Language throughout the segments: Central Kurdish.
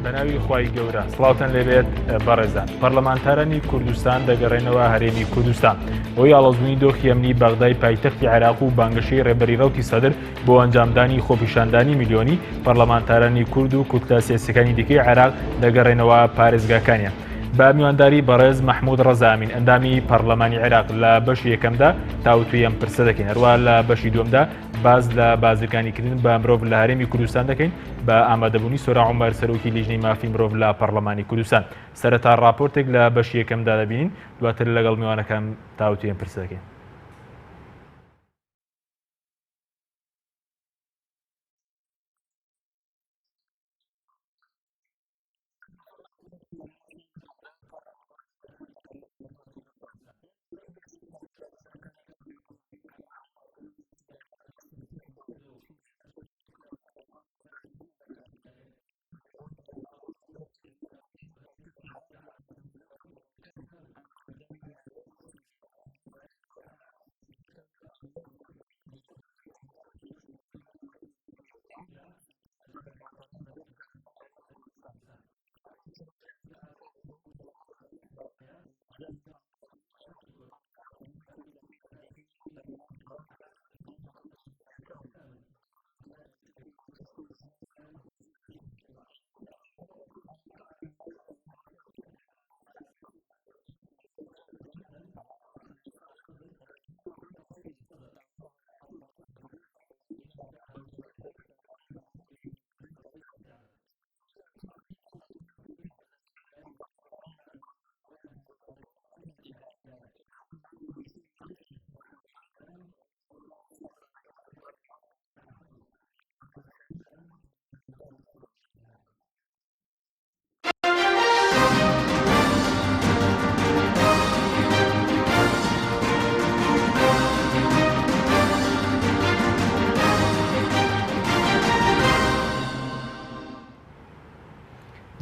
بەناوی خوای گەورە سڵاوتان لێبێت بەڕێزان پەرلەمانتارانی کوردستان دەگەڕێنەوە هەرێمی کوردستان بۆی ئاڵۆزبوونی دۆخی ئەمنی بەغدای پایتەختی عێراق و بانگەشەی ڕێبەری ڕەوتی سەدر بۆ ئەنجامدانی خۆپیشاندانی میلیۆنی پەرلەمانتارانی کورد و کورتە سیاسیەکانی دیکەی عێراق دەگەڕێنەوە پارێزگاکانیان. بە میوانداری بەڕێز مەحموود ڕەزامین ئەندامی پەرلەمانی عێراق لە بەشی یەکەمدا تاوتوی ئەم پرسە دەکەین، هەروە لە بەشی دووەمدا باز لە بازرگانیکردن بە مرۆڤ لە هەرێمی کوردستان دەکەین بە ئامادەبوونی سۆرا عومەر سەرۆکی لیژنەی مافی مرۆڤ لە پەرلەمانی کوردستان. سەرەتا ڕاپۆرتێک لە بەشی یەکەمدا دەبینین، دواتر لەگەڵ میوانەکان تاوتوی ئەم پرسە دەکەین.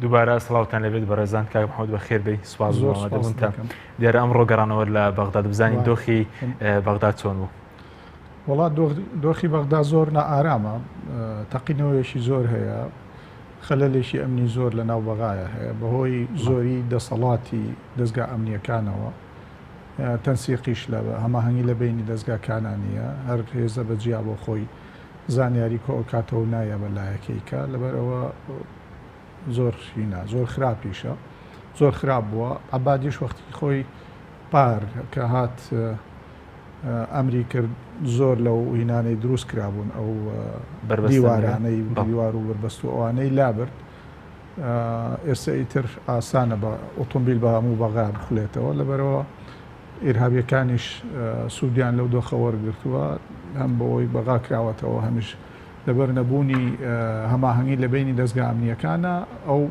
دووبارە سڵاوتان لەبێت بەڕێزان کاک محەممەد بەخێر بێی سوپاس دەبوونتە دیارە ئەمڕۆ گەڕانەوە لە بەغداد بزانین دۆخی بەغداد چۆن بوو؟ وڵات دۆخی بەغدا زۆر نائارامە، تەقینەوەیەکی زۆر هەیە، خەلەلێکی ئەمنی زۆر لە ناو بەغایە هەیە بەهۆی زۆری دەسەڵاتی دەستگا ئەمنیەکانەوە، تەنسیقیش لە هەماهەنگی لە بینی دەستگاکانانیە، هەر هێزە بەجیا بۆ خۆی زانیاری کۆکاتەوە نایە بەلایەکەیکە لەبەرەوە زۆر خراپیشە، زۆر خراپ بووە. عەبادیش وەختی خۆی پار کە هات ئەمری کرد زۆر لەو هینانەی دروست کرابوون ئەو دیوارانەی دیوار و بەربەست و ئەوانەی لابرد، ئێستا ئیتر ئاسانە بە ئۆتۆمبیل بە هەموو بەغا بخولێتەوە، لەبەرەوە ئێرهابیەکانیش سوودیان لەو دۆخە وەرگرتووە، هەم بەوەی بەغا کراوەتەوە هەمیش لەبەر نەبوونی هەماهەنگی لە بینی دەستگا ئەمنیەکانە ئەو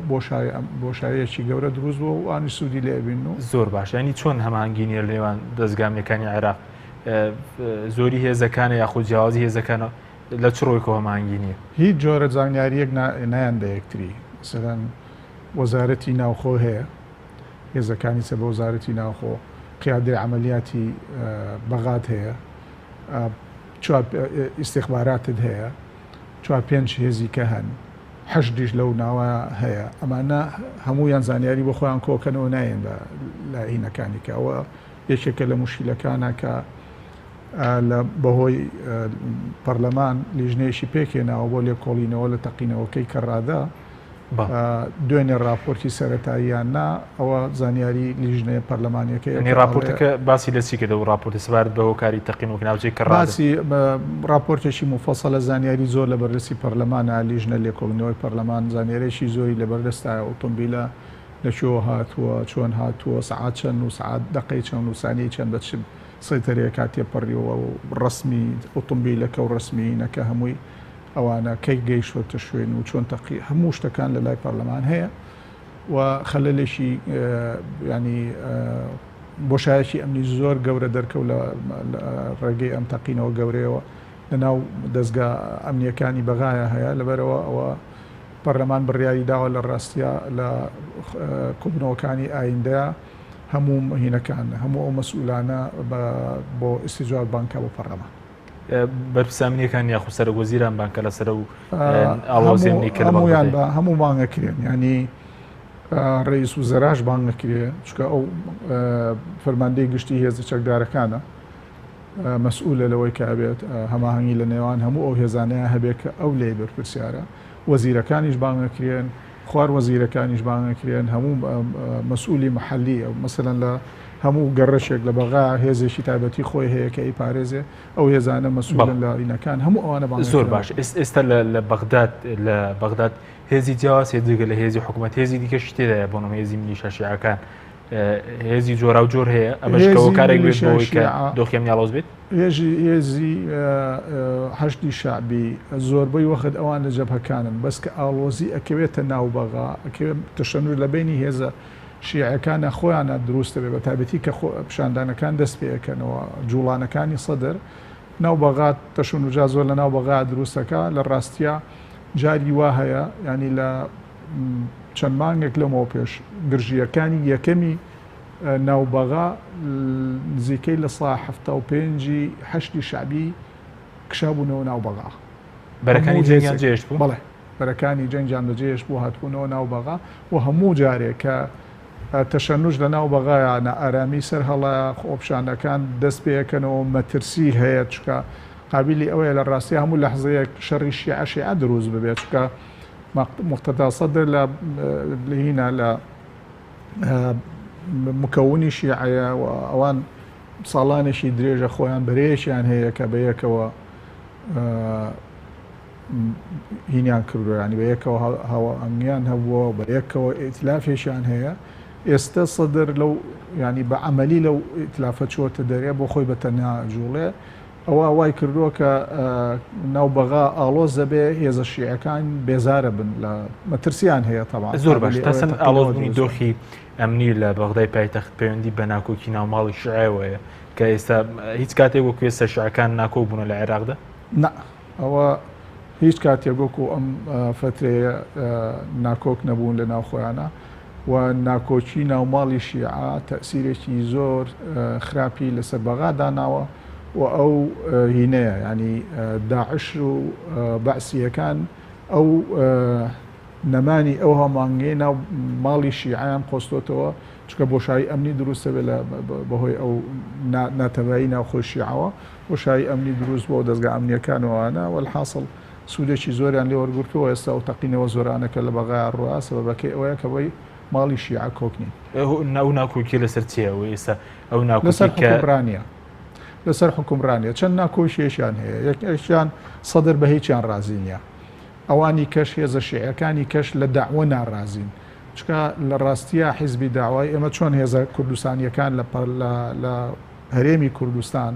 بۆشایەکی گەورە دروست بووە و ئانی سوودی لێبین و زۆر باش. ینی چۆن هەماهەنگی نیە لێوان دەستگا ئەمنیەکانی عێراق زۆری هێزەکانە یاخود جیاوازی هێزەکانە لە چ ڕۆیکەوە هەماهەنگی نییە؟ هیچ جۆرە زانیاریەک نایەندە یەکتری. مەسەڵەن وەزارەتی ناوخۆ هەیە، هێزەکانی چە بە وەزارەتی ناوخۆ، قیادەی عەمەلیاتی بەغات هەیە، ئیستیخباراتت هەیە، 4-5 هێزی کە هەن، 8 لەو ناوە هەیە. ئەمانە هەموویان زانیاری بۆ خۆیان کۆکەنەوە نایەن لە هینەکانی کە ئەوە یەکێکە لە مشکلەکانە کە بەهۆی پەرلەمان لیژنەیەشی پێکێناوە بۆ لێکۆڵینەوە لە تەقینەوەکەی کەڕادا دوێنێ راپۆرتی سەرەتاییان نا ئەوە زانیاری لیژنەیە پەرلەمانیەکە راپۆرتەکە باسی لە چی کردە و راپۆرتی سەبارەت بە هۆکاری تەقینەوەک ناوچەی کەڕادا؟ باسی راپۆرتێکی مفەسەڵە زانیاری زۆر لە بەردەستی پەرلەمانە، لیژنە لێکۆڵینەوەی پەرلەمان زانیارێکی زۆری لە بەردەستایە، ئۆتۆمبیلە لەکوێوە هاتووە، چۆن هاتووە، سەعات چەند و سەعات دەقەی چەند و سانیەی چەند بە سەیتەرەیە کاتێ پەڕیەوە و ڕسمی ئۆتۆمبیلەکە و ڕسمینەکە هەمووی ئەوانە کەی گەیشتوتە شوێن و چۆن تەقی هەموو شتەکان لە لای پەرلەمان هەیە و خەلەلێکی ینی بۆشایەکی ئەمنی زۆر گەورە دەرکەوت لە ڕێگەی ئەم تەقینەوە گەورەیەوە لەناو دەستگا ئەمنیەکانی بەغایە هەیە. لەبەرەوە ئەوە پەرلەمان بڕیاری داوە لە ڕاستیە لە کۆبنەوەکانی ئایندەیە هەموو هینەکان هەموو ئەو مەسئولانە بۆ ئیستیجواب بانکە بۆ پەرلەمان. بەرپرسامینەکان یاخود سەرۆکوەزیران بانکە لەسەر و ئاڵۆزێنی کرد هەمویان بە هەموو بانگەکرێن ینی ڕئیس وزەراش بانگەکرێ چکە ئەو فەرماندەی گشتی هێزە چەکدارەکانە مەسئولە لەوەی کە ئەبێت هەماهەنگی لە نێوان هەموو ئەو هێزانەیە هەبێت کە ئەو لێ بەرپرسیارە وەزیرەکانیش بانگەکرێن خوار وەزیرەکانیش بانگەکرێن هەموو مەسئولی محلی ئەو مەسەلەن لە هەموو گەڕەشێک لە بەغا هێزێکی تایبەتی خۆی هەیە کە ئەی پارێزێ ئەو هێزانە مەسئولن لە ئینەکان هەموو ئەوانە بانگ زۆر باش ئێستا لە بەغداد هێزی جیاواز هێزیگە لە هێزی حکوومەت هێزی دیکە شتێدایە بۆ هێزی میلیشە شیعەکان هێزی جۆرا و جۆر هەیە ئەمەشکەوە کارێک بێت بۆەوەی کە دۆخی ئەمنیاڵۆز بێت هێزی هەشتی شعبی زۆربەی وەخت ئەوان لە جەبهەکانن بەس کە ئاڵۆزی ئەکەوێتە ناو بەغا ئەکەوێت تەشەنور لە بینی هێزە شیعەکانە خۆیانە دروستە بێ بە تایبەتی کە پیشاندانەکان دەست پێەکەنەوە جوڵانەکانی سەدر ناو بەغات تەشەنورجا زۆر لە ناو بەغا دروستەکە لە ڕاستیە جاری وا هەیە ینی لە چەند مانگێک لەمەوە پێش گرژیەکانی یەکەمی ناوبەغا نزیکەی لە سا 75 شعبی کشابوونەوە ناوبەغا بەرەکانی جەنگیان جێشت بوو بەڵێ بەرەکانی جەنگیان بەجێش بوو هاتبوونەوە ناوبەغا و هەموو جارێک کە تەشەنوش لە ناوبەغایانە ئارامی سەر هەڵە خۆپشانەکان دەست پێەکەنەوە مەترسی هەیە چکە قابلی ئەوەیە لە ڕاستی هەموو لەحزەیەک شەڕی شیعە دروست ببێت چکە مقتدا سەدر لە هینە لە مکەونی شیعەیە و ئەوان ساڵانێکی درێژە خۆیان بەرەیەکیان هەیە کە بەیەکەوە هینیان کردویانی بەیەکەوە هەنگیان هەبووە بەیەکەوە ئیتلافێکیان هەیە ئێستا سەدر لەو ینی بە عەمەلی لەو ئیتلافە چووەتە دەرێ بۆ خۆی بەتەنیا جوڵێ ئەوە وای کردووە کە ناوبەغا ئاڵۆز دەبێ هێزە شیعەکان بێزارە بن لە مەترسیان هەیە تەواو زۆر باش تەسەن ئاڵۆزبوونی دۆخی ئەمنی لە بەغدای پایتەخت پەیوەندی بە ناکۆکی ناوماڵی شیعەوەیە کە ئێستا هیچ کاتێک وەکو ئێستا شیعەکان ناکۆ بوون لە عێراقدا؟ نا ئەوە هیچ کاتێک وەکو ئەم فترەیە ناکۆک نەبوون لە ناوخۆیانە و ناکۆچی ناوماڵی شیعە تەئسیرێکی زۆر خراپی لەسەر بەغا داناوە و ئەو هینەیە ینی داعش و بەعسیەکان ئەو نەمانی ئەو هەمانگەی ناو ماڵی شیعیان خۆستۆتەوە چکە بۆشایی ئەمنی دروستە بێت بەهۆی ئەو ناتەوایی ناوخۆی شیعەوە بۆشایی ئەمنی دروست بۆ دەستگا ئەمنیەکانەوەوانە وەالحاصڵ سوودێکی زۆریان لێ وەرگرتووە ئێستا و تەقینەوە زۆرانەکە لە بەغای ڕوا سەبەکەی ئەوەیە کە بۆی ماڵی شیعە کۆکنین ئەو ناکۆکی لەسەر چیەوە ئێستا ئەو لەسەر حکومڕانیە لەسەر حکومڕانیە چەند ناکۆشیێشیان هەیە یەکیان سەدر بە هیچیان رازی نییە ئەوانی کەش هێزە شیعەکانی کەش لە داوە ناڕازین چکە لە ڕاستیە حیزبی داوای ئێمە چۆن هێزە کوردستانیەکان لە هەرێمی کوردستان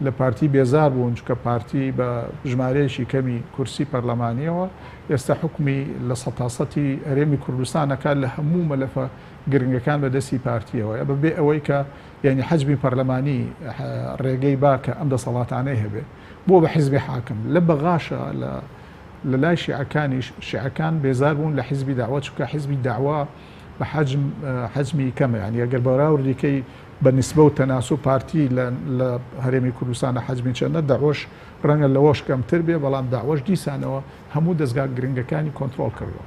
لە پارتی بێزار بوون چکە پارتی بە ژمارەیەکی کەمی کورسی پەرلەمانیەوە ئێستا حکمی لە سەتاسەتی هەرێمی کوردستانەکان لە هەموو مەلەفە گرنگەکان بەدەستی پارتیەوە بەبێ ئەوەی کە یعنی حەزبی پەرلەمانی ڕێگەی باکە ئەم دەسەڵاتانەی هەبێ بۆ بە حیزبی حاکم لە بەغاشە لە لای شیعەکان بێزار بوون لە حیزبی داوا چکە حیزبی داوا بە حەجمی کەمە ینی ئەگەر بەراوردیکەی بە نسبە و تەناسب پارتی لە هەرێمی کوردستانە حەجمی چەندە داوەش ڕەنگە لەوەش کەمتر بێ بەڵام داوەش دیسانەوە هەموو دەستگا گرنگەکانی کۆنتترۆل کردەوە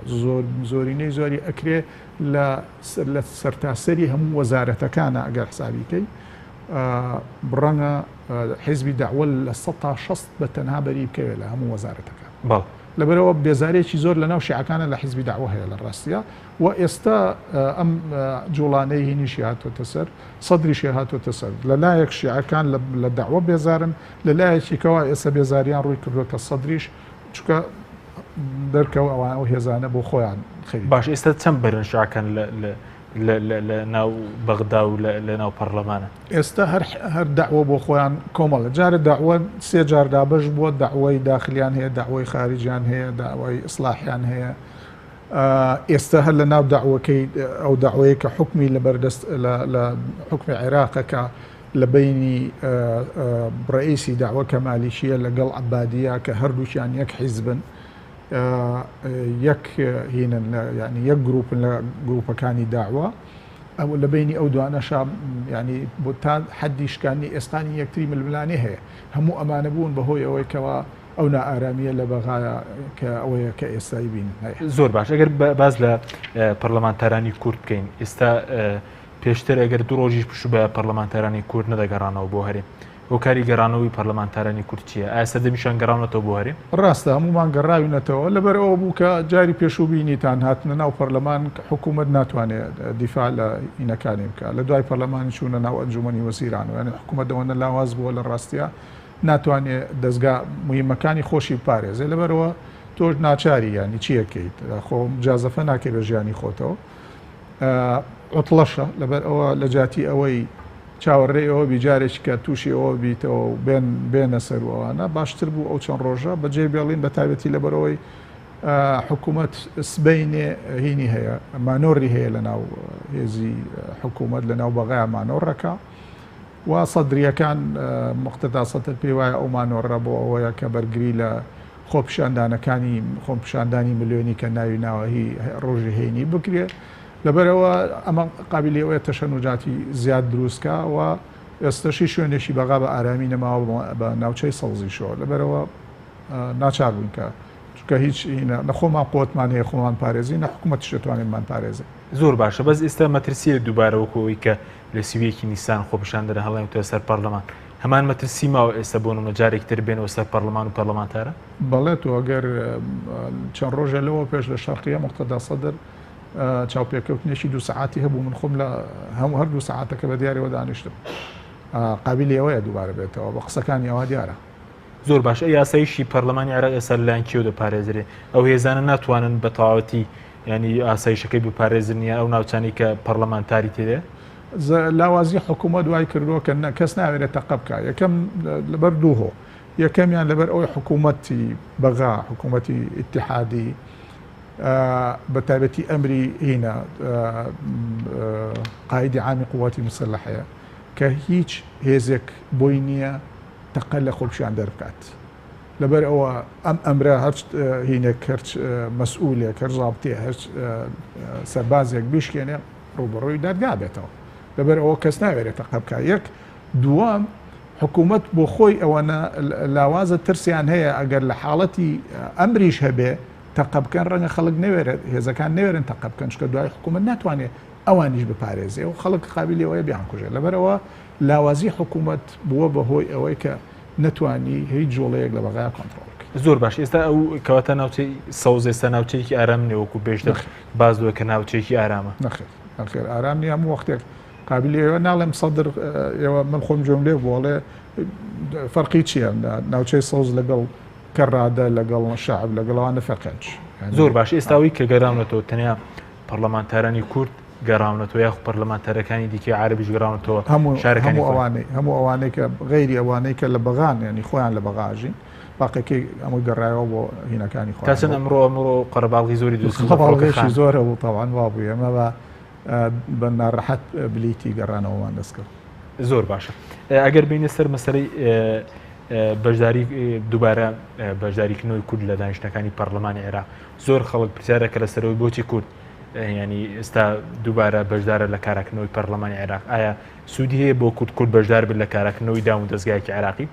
زۆرینەی زۆری ئەکرێ لە سەرتاسەری هەموو وەزارەتەکانە ئەگەر حسابیکەی ڕەنگە حیزبی داوە لە 160 بە تەنها بەری بکەوێت لە هەموو وەزارەتەکان لەبەرەوە بێزارێکی زۆر لە ناو شیعەکانە لە حیزبی داوە هەیە لە ڕاستیە و ئێستا ئەم جوڵانەی هینیشی هاتوۆتە سەر سەدریشی هاتوۆتە سەر لە لایەک شیعەکان لە داوە بێزارن لە لایەکیکەوە ئێستا بێزاریان ڕووی کردوتە سەدریش چکە دەرکەوە ئەوان ئەو هێزانە بۆ خۆیان خەری باش ئێستا چەند بەرن شیعەکان لە ناو بەغدا و لە ناو پەرلەمانە ئێستا هەر داوە بۆ خۆیان کۆمەڵە جارە داوە سێ جار دابش بووە داوای داخلیان هەیە داوای خارجیان هەیە داوای ئیسلاحیان هەیە ئێستا هەر لە ناو داوەکەی ئەو داوەیە کە حکمی لە بەردەست لە حکمی عێراقەکە لە بینی ڕئیسی داوە کەمالیشیە لەگەڵ عەبادیە کە هەردووچیان یەک حیزبن یەک هینن ینی یەک گروپن لە گروپەکانی داوە ئەو لە بینی ئەو دوانەش ینی بۆ تا حەدی شکانی ئێستانی یەکتری ململانێ هەیە هەموو ئەمانە بوون بەهۆی ئەوەی کەەوە ئەو نائارامیە لە بەغایە کە ئەوەیە کە ئێستایی بین زۆر باش ئەگەر باز لە پەرلەمانتارانی کورد بکەین ئێستا پێشتر ئەگەر دوو ڕۆژیش پشت بە پەرلەمانتارانی کورد نەدەگەڕانەوە بۆ هەرێم هۆکاری گەڕانەوەی پەرلەمانتارانی کورد چییە؟ ئایا سەردەمیشان گەڕاونەتەوە بۆ هەرێم؟ ڕاستە هەمومان گەڕاوینەتەوە لەبەر ئەوە بوو کە جاری پێشوو بینیتان هاتنە ناو پەرلەمان حکوومەت ناتوانێت دیفاع لە ئینەکانی بکە لە دوای پەرلەمانی چوونە ناو ئەنجومەنی وەزیران و حکوومەت ئەوەنە لاواز بووە لە ڕاستیە ناتوانێت دەستگا مهمەکانی خۆشی پارێزێ لەبەرەوە تۆش ناچاری ینی چیەکەیت خۆ جازەفە ناکەی بە ژیانی خۆتەوە عوتڵەشە لەبەر ئەوە لە جاتی ئەوەی چاوەڕێ ئەوە بیجارێکی کە تووشی ئەوە بیتەوە بێنە سەروەوانە باشتر بوو ئەو چەند ڕۆژە بەجێ بێڵین بە تایبەتی لەبەرەوەی حکوومەت سبەینێ هینی هەیە مانۆڕی هەیە لە ناو هێزی حکوومەت لە ناو بەغای مانۆڕەکە و سەدریەکان مقتدا سەتر پێی وایە ئەو مانۆڕە بۆ ئەوەیە کە بەرگری لە خۆپیشاندانەکانی خۆپیشاندانی ملیۆنی کە ناوی ناوەهی ڕۆژی هێنی بکرێت لەبەرەوە ئەمە قابلی ئەوەیە تەشەنوجاتی زیاد دروستکە و ئێستاشی شوێنێکی بەغا بە ئارامی نەماوە بە ناوچەی سەوزیشەوە لەبەرەوە ناچار بووین کە چکە هیچ نەخۆمان قوتمان هەیە خۆمان پارێزی نە حکوومەتیش دەتوانێتمان پارێزی زۆر باشە بەس ئێستا مەترسیە دووبارەوەکەوەی کە لە سیویەکی نیسان خۆپیشاندنە هەڵێنێتەوە سەر پەرلەمان هەمان مەترسی ماوە ئێستا بۆ نمونە جارێک تر بێنەوە سەر پەرلەمان و پەرلەمانتارە بەڵێ تۆ ئەگەر چەند ڕۆژە لەوە پێش لە شەرقیە مقتدا سەدر چاوپێکەوتنێکی 2 ساعتی هەبوو من خۆم لە هەموو هەر 2 ساعتەکە بە دیارەوە دانیشتم قابلی ئەوەیە دووبارە بێتەوە بە قسەکانی ئەوە دیارە زۆر باش یاسایشی پەرلەمانی عێراق ئێستا لەلایەن کێو دەپارێزرێ ئەو هێزانە ناتوانن بە تەواوەتی ینی ئاسایشەکەی بپارێزن یا ئەو ناوچانی کە پەرلەمانتاری تێدێ لاوازی حکوومەت دوای کردووە کە کەس ناوێت تەقە بکە یەکەم لەبەر دووهۆ یەکەمیان لەبەر ئەوەی حکوومەتی بەغا حکوومەتی ئیتیحادی بە تایبەتی ئەمری هینە قایدی عامی قوواتی مسلحەیە کە هیچ هێزێک بۆی نییە تەقە لە خۆپیان دەربکات لەبەر ئەوە ئەم ئەمرە هەرچ هینێک هەرچ مەسئولێک هەر زابطێ هەرچ سەربازێک بیشکێنێ ڕوبەڕۆی دادگا بێتەوە لەبەر ئەوە کەس ناوێت تەقە بکە یەک دووەم حکوومەت بۆ خۆی ئەوەنە لاوازە ترسیان هەیە ئەگەر لە حاڵەتی ئەمریش هەبێ تەقە بکەن ڕەنگە خەڵک نەوێرێت هێزەکان نەوێرن تەقە بکەن چکە دوای حکوومەت ناتوانێت ئەوانیش بپارێزێ و خەڵک قابلی ئەوەیە بیانکوژێت لەبەرەوە لاوازی حکوومەت بووە بەهۆی ئەوەی کە نەتوانی هیچ جۆڵەیەک لە بەغای کۆنتڕۆڵ زۆر باش ئێستا ئەو کەواتە ناوچەی سەوز ئێستا ناوچەیەکی ئارام نێوەکو پێشتر باز دووە کە ناوچەیەکی ئارامە نەخێر ئارام نیە هەموو وەختێک قابلی ئێوە ناڵێم سەدر ئێوە من خۆم جۆم لێ بۆڵێ فەرقی چییە ناوچەی سەوز لەگەڵ کەڕادە لەگەڵ شعب لەگەڵەوانە فەرقەنج زۆر باش ئێستاوی کە گەڕاونەتەوە تەنیا پەرلەمانتارانی کورد گەڕاونەتەوە یاخ پەرلەمانتارەکانی دیکەی عاربیش گەڕاونەتەوە شارەکانی هەموو ئەوانەی کە غەیری ئەوانەی کە لە بەغان ینی خۆیان لە بەغاژین باقیەکەی ئەمە گەڕایەوە بۆ هینەکانی خۆ کەچەند ئەمڕۆ قەرەباڵغی زۆری دووسڵێکی زۆرە بوو تاوان وا بوو ئەمە بە ناڕەحەت بلیتی گەڕانەوەمان دەستکرد زۆر باشە ئەگەر بینە سەر مەسەلەی بەشداری دووبارە بەشداریکردنەوەی کورد لە دانیشتەکانی پەرلەمانی عێراق زۆر خەڵک پرسیارەکە لەسەرەوەی بۆچی کورد ینی ئێستا دووبارە بەشدارە لە کارکردنەوەی پەرلەمانی عێراق ئایا سوودی هەیە بۆ کورد بەشدار بن لە کارکردنەوەی دام و دەستگایەکی عێراقی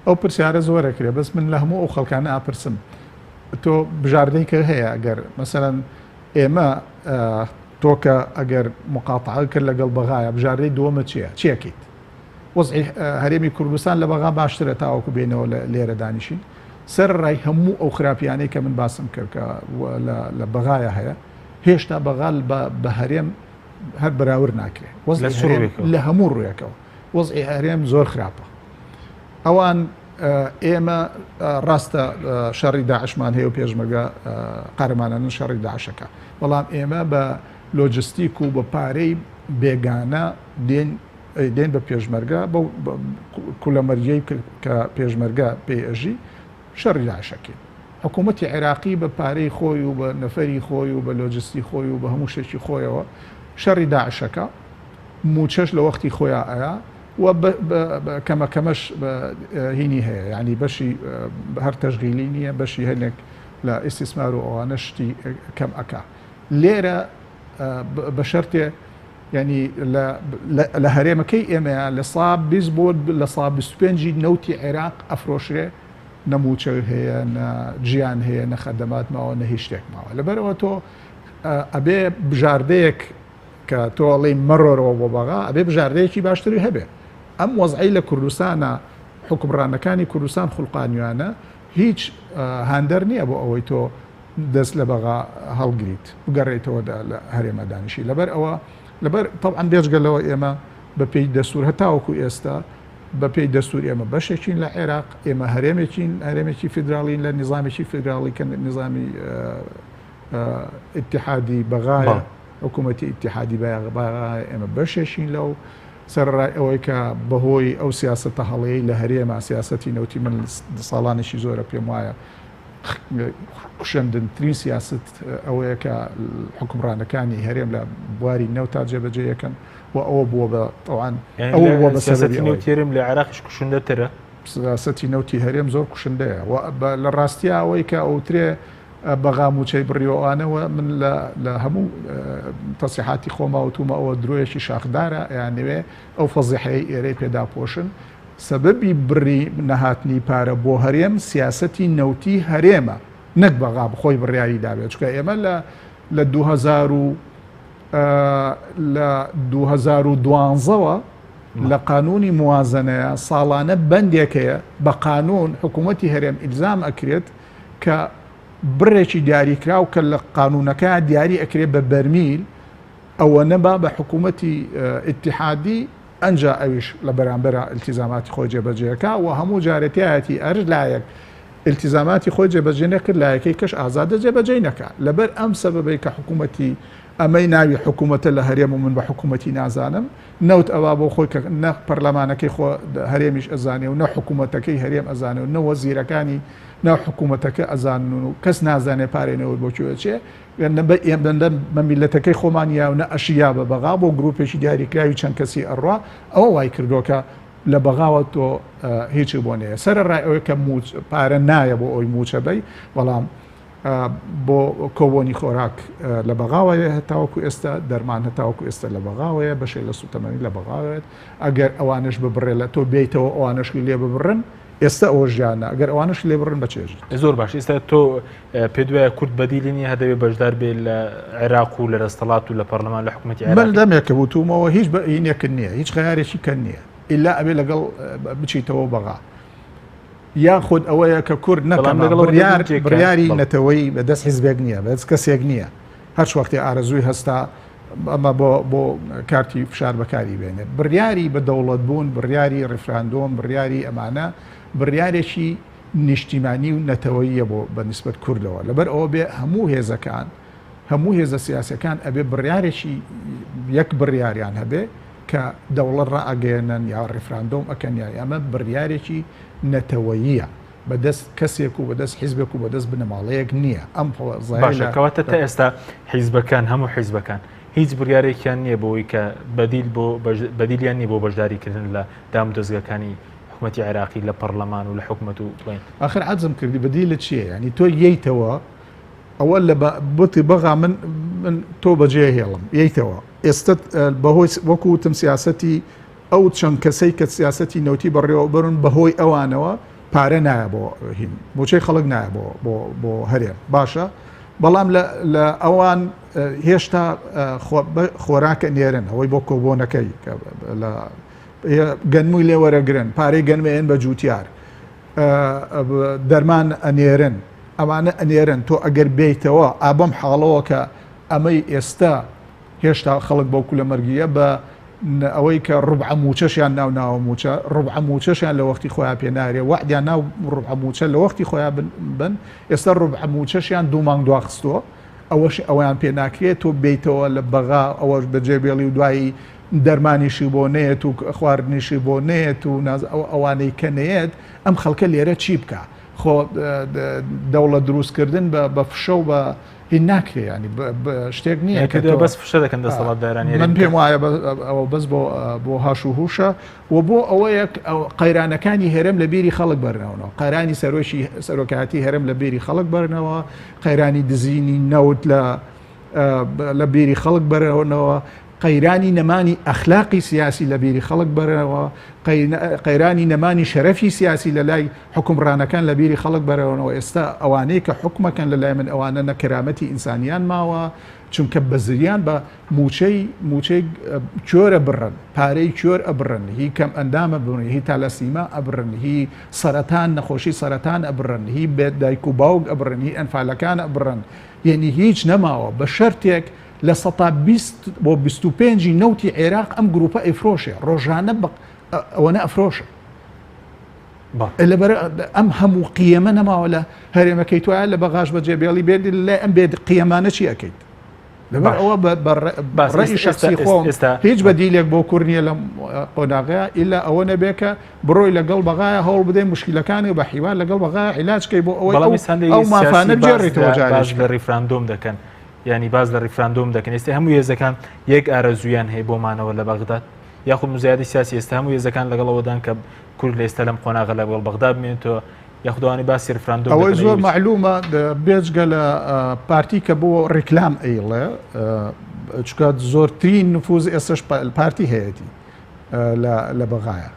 ئەو پرسیارە زۆرەکرێ بەس من لە هەموو ئەو خەڵکانە ئاپرسم تۆ بژاردەی کە هەیە ئەگەر مەسەلەن ئێمە تۆکە ئەگەر مقاتعە کرد لەگەڵ بەغایە بژاردەی دووەمە چییە چیەکەیت وەزعی هەرێمی کوردستان لە بەغا باشترە تاوەکو بێنەوە لێرە دانیشین سەر ڕای هەموو ئەو خراپیانەی کە من باسم کرد کە لە بەغایە هەیە هێشتا بەغال بە هەرێم هەر بەراورد ناکرێت لە هەموو ڕوویەکەوە وەزعی هەرێم زۆر خراپە ئەوان ئێمە ڕاستە شەڕی داعشمان هەیە و پێشمەرگە قارەمانانە شەڕی داعشەکە بەڵام ئێمە بە لۆجستیک و بە پارەی بێگانە دێن بە پێشمەرگە بە کولەمەریەی کە پێشمەرگە پێئەژی شەڕی داعشەکەین حکوومەتی عێراقی بە پارەی خۆی و بە نەفەری خۆی و بە لۆجستی خۆی و بە هەموو شتێکی خۆیەوە شەڕی داعشەکە موچەش لە وەختی خۆیان ئەیە و کەمەکەمەش هینی هەیە یعنی بەشی هەر تەشغیلی نییە بەشی هەنێک لە ئیسtismار و ئەوانە شتی کەم ئەکا لێرە بە شەرتێ يعني لە هەرێمەکەی ئێمە لە ساب 20 بۆ لە ساب 25 نەوتی عێراق ئەفرۆشرێ نەموچە هەیە گیان هەیە نەخەدەمات ماوە نە هیچ شتێک ماوە لەبەرەوە تۆ ئەبێ بژاردەیەک کە تۆڵی مەڕۆرەوە بۆ بەغا ئەبێ بژاردەیەکی باشتری هەبێ ئەم وەزعی لە کوردستانە حکومڕانەکانی کوردستان خوڵقانیانە هیچ هاندەر نییە بۆ ئەوەی تۆ دەست لە بەغا هەڵگریت بگەڕێتەوە لە هەرێمە دانیشی لەبەر ئەوە لەبەر طبعا بێژگەلەوە ئێمە بە پێی دەستور هەتاوەکو ئێستا بە پێی دەستور ئێمە بەشێکین لە عێراق ئێمە هەرێمێکی فیدراڵین لە نظامێکی فیدراڵی کە نظامی ئیتیحادی بەغایە حکوومەتی ئیتیحادی بەغایە ئێمە بەشێکین لەو سەرڕای ئەوەی کە بەهۆی ئەو سیاسەتە هەڵەیەی لە هەرێمە سیاسەتی نەوتی من ساڵانێکی زۆرە پێم وایە کوشندنترین سیاست ئەوەیە کە حکومڕانەکانی هەرێم لە بواری نەو تا جێبەجێ یەکەن و ئەوە بووە بە تەوان ئەوە بووە بە سیاسەتی نەوتێرم لە عێراقیش کوشندەترە سیاسەتی نەوتی هەرێم زۆر کوشندەیە لە ڕاستیە ئەوەی کە ئەوترێ بەغا موچەی بڕیۆوانەوە من لە هەموو تەسیحاتی خۆما وتومە ئەوە درۆیەکی شاخدارە یانوێ ئەو فەزیحەیە ئێرەی پێدا پۆشن سەبەبی بڕی نەهاتنی پارە بۆ هەرێم سیاسەتی نەوتی هەرێمە نەک بەغا بخۆی بڕیاری دابێت چکە ئێمە لە 2012ەوە لە قانونی موازنەیە ساڵانە بەندێکەیە بە قانون حکوومەتی هەرێم ئیلزام ئەکرێت کە بڕێکی دیاریکراو کە لە قانونەکە دیاری ئەکرێت بە بەرمیل ئەوە نەبا بە حکوومەتی ئیتیحادی ئەنجا ئەویش لە بەرامبەرە ئیلتیزاماتی خۆی جێبەجێەکە و هەموو جارەتیایەتی ئەرز لایەک ئیلتیزاماتی خۆی جێبەجێ نەکرد لایەکەی کەش ئازادە جێبەجێ نەکات لەبەر ئەم سەبەبەی کە حکوومەتی ئەمەی ناوی حکوومەتە لە هەرێم و من بە حکوومەتی نازانم نەوت ئەوا بۆ خۆی کە نە پەرلەمانەکەی خۆ هەرێمیش ئەزانێ و نە حکوومەتەکەی هەرێم ئەزانێ و نە وەزیرەکانی ناو حکوومەتەکە ئەزانن و کەس نازانێ پارێنەوە بۆکوێچێ ئێمە مەمیلەتەکەی خۆمانیا و نە ئەشیا بە بەغا بۆ گروپێکی دیاریکراوی چەند کەسی ئەڕوا ئەوە وای کردۆکە لە بەغاوە تۆ هیچی بۆ نەیە سەرڕای ئەوەی کە پارە نایە بۆ ئەوی موچەبەی بەڵام بۆ کۆبوونی خۆراک لە بەغاوەیە هەتاوەکو ئێستا دەرمان هەتاوەکو ئێستا لە بەغاوەیە بەشێ لە سوتەمەنی لە بەغاوێت ئەگەر ئەوانش ببڕێ لە تۆ بێیتەوە ئەوانشی لێ ببڕن ئێستا ئەوە ژیانە ئەگەر ئەوانش لێ بڕن بەچێژ زۆر باش ئێستا تۆ پێ دوایە کورد بەدیلینی هەدەوێ بەشدار بێ لە عێراق و لە دەستەڵات و لە پەرلەمان لە حکوومەتی عێراق من دەمێکە بوتومەوە هیچ بەئینێکن نییە هیچ خەیارێکی کە نییە ئیلا ئەبێ لەگەڵ بچیتەوە بەغا یاخود ئەوەیە کە کورد نەکەم بڕیاری نەتەوەی بەدەست حیزبێک نییە بەدەست کەسێک نییە هەر وەختی ئارەزووی هەستا ئەمە بۆ کارتی فشار بەکاری بێنێ بڕیاری بە دەوڵەت بوون بڕیاری ڕفراندۆم بڕیاری ئەمانە بڕیارێکی نیشتیمانی و نەتەوەییە بۆ بەنسبەت کوردەوە لەبەر ئەوە بێ هەموو هێزە سیاسەکان ئەبێ بڕیارێکی یەک بڕیاریان هەبێ کە دەوڵەت ڕائگەێنن یا ڕفراندۆم ئەکەن یا ئەمە بڕیارێکی نەتەوەییە بەدەست کەسێک و بەدەست حیزبێک و بەدەست بنەماڵەیەک نییە ئەم باشەکەواتە تا ئێستا حیزبەکان هەموو حیزبەکان هیچ بڕیارێکیان نییە بۆەوەی کە بەدیلیان نیە بۆ بەشداریکردن لە دام دەستگاکانی حکوومەتی عێراقی لە پەرلەمان و لە حکوومەت و بڵێن ئاخر عەجزم کردی بەدیلە چییە ینی تۆ یەیتەوە ئەوە لە بوتی بەغا من تۆ بەجێ هێڵم یەیتەوە ئێستا بەهۆی وەکو وتم سیاسەتی ئەو چەند کەسەی کە سیاسەتی نەوتی بەڕێوە بڕن بەهۆی ئەوانەوە پارە نایە بۆ هین بۆچەی خەڵک نایە بۆ هەرێم باشە بەڵام لە ئەوان هێشتا خۆراکە نێرن ئەوەی بۆ کۆبوونەکەی گەنمووی لێ وەرەگرن پارەی گەنمێن بە جووتیار دەرمان ئەنێرن ئەمانە ئەنێرن تۆ ئەگەر بێیتەوە ئابەم حاڵەوە کە ئەمەی ئێستا هێشتا خەڵک بەوکو لە مەرگیە بە ئەوەی کە ڕوبع موچەشیان ناو موچە ڕوبع موچەشیان لە وەختی خۆیان پێنارێ وعدیان ناو ڕوبع موچە لە وەختی خۆیان بن ئێستا ڕوبع موچەشیان 2 مانگ دواخستووە ئەویان پێ ناکرێت تۆ بیتەوە لە بەغا ئەوەش بەجێبێڵی و دوایی دەرمانیشی بۆ نێت و خواردنیشی بۆ نێت و ئەوانەی کە نێت ئەم خەڵکە لێرە چی بکە خۆ دەوڵەت دروستکردن بە فشە و بە هی ناکرێ ینی شتێک نییە کە بەس فشە دەکەن دەسەڵاتدارانی من پێم وایە ئەوە بەس بۆ هاش و هوشە و بۆ ئەوەیە قەیرانەکانی هەرێم لە بیری خەڵک بەرنەوە قەیرانی سەرۆکایەتی هەرێم لە بیری خەڵک بەرنەوە قەیرانی دزینی نەوت لە بیری خەڵک بەرەوەنەوە قەیرانی نەمانی ئەخلاقی سیاسی لە بیری خەڵک بەرەوە، قەیرانی نەمانی شەرەفی سیاسی لە لای حکومڕانەکان لە بیری خەڵک بەرەوەنەوە. ئێستا ئەوانەی کە حکومەکەن لە لای من ئەوانە نەکەرامەتی ئینسانیان ماوە، چونکە بە زریان بە موچەی کۆرە بڕن، پارەی کۆر ئەبڕن، هی کەم ئەندامە بڕن، هی تالەسیما ئەبڕن، هی سەرەتان نەخۆشی سەرەتان ئەبڕن، هی بێت دایک و باوک ئەبڕن، هی ئەنفالەکان ئەبڕن. یعنی هیچ نەماوە بە شەرتێک لە 20 بۆ 25 نەوتی عێراق ئەم گروپە ئەیفرۆشێ ڕۆژانە ئەوەنە ئەفرۆشە. لەبەر ئەم هەموو قیەمە نەماوە لە هەرێمەکەی توایە لە بەغاش بە جێبێڵی بێت لە ئەم بێت قیەمانە چی ئەەکەیت؟ لەبەر ئەوە بەڕێی شخصی خۆم هیچ بەدیلێک بۆ کوورنیە لە قۆناغەیە ئیلا ئەوە نەبێکە بڕۆی لەگەڵ بەغایە هەوڵ بدەین مشکلەکانی بە حیوان لەگەڵ بەغایە عیلاجکەی بۆ ئەوەی ئەو مافانە بجێڕێتەوە جارێک لە ریفراندۆم دەکەن، ینی باز لە ریفراندۆم دەکەن. ئێستا هەموو هێزەکان یەک ئارەزویان هەیە بۆمانەوە لە بەغداد، یاخود مزایدی سیاسی ئێستا هەموو هێزەکان لەگەڵەوەدان کە کورد لە ئێستا لەم قۆناغە لەگەڵ بەغداد بمێنێتەوە، یاخودوانی باسی ریفراندۆم ئەوەی زۆر معلومە بێجگە لە پارتی کە بۆ ڕیکلام ئەیڵێ، چکە زۆرترین نفوز ئێستش پارتی هەیەی لە بەغایە،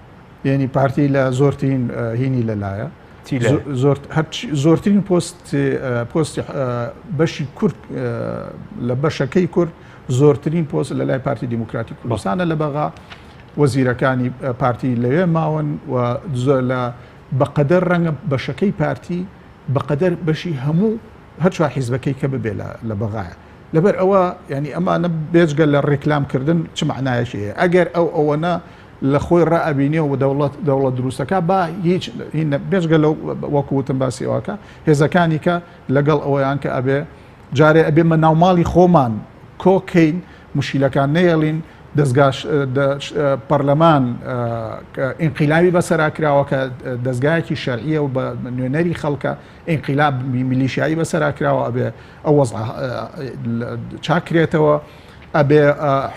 یعنی پارتی لە زۆرترین هینی لەلایە زۆرترین پۆستی بەشی کورد لە بەشەکەی کورد زۆرترین پۆست لە لای پارتی دیموکراتی کوردستانە لە بەغا. وەزیرەکانی پارتی لەوێ ماون و زۆر لە بەقەدەر ڕەنگە بەشەکەی پارتی بەقەدەر بەشی هەموو هەرچوا حیزبەکەی کە ببێ لە بەغایە. لەبەر ئەوە ینی ئەمانە بێجگە لە ڕێکلامکردن چ معنایەشەیە؟ ئەگەر ئەوەنە لە خۆی ڕائبینێ و دەوڵەت دروستەکە با هیچ بێژگە لەو وەکوتم باسی ئەوەکە هێزەکانی کە لەگەڵ ئەوەیان کە ئەبێ جارێ ئەبێ مە ناوماڵی خۆمان کۆکەین مشکلەکان نەیەڵین دەستگاش پەرلەمان ئینقیلابی بەسەراکراوە کە دەستگایەکی شەرعیە و بە نوێنەری خەڵکە ئینقیلاب میلیشیایی بەسەراکراوە ئەبێ ئەو وەزع چاکرێتەوە، ئەبێ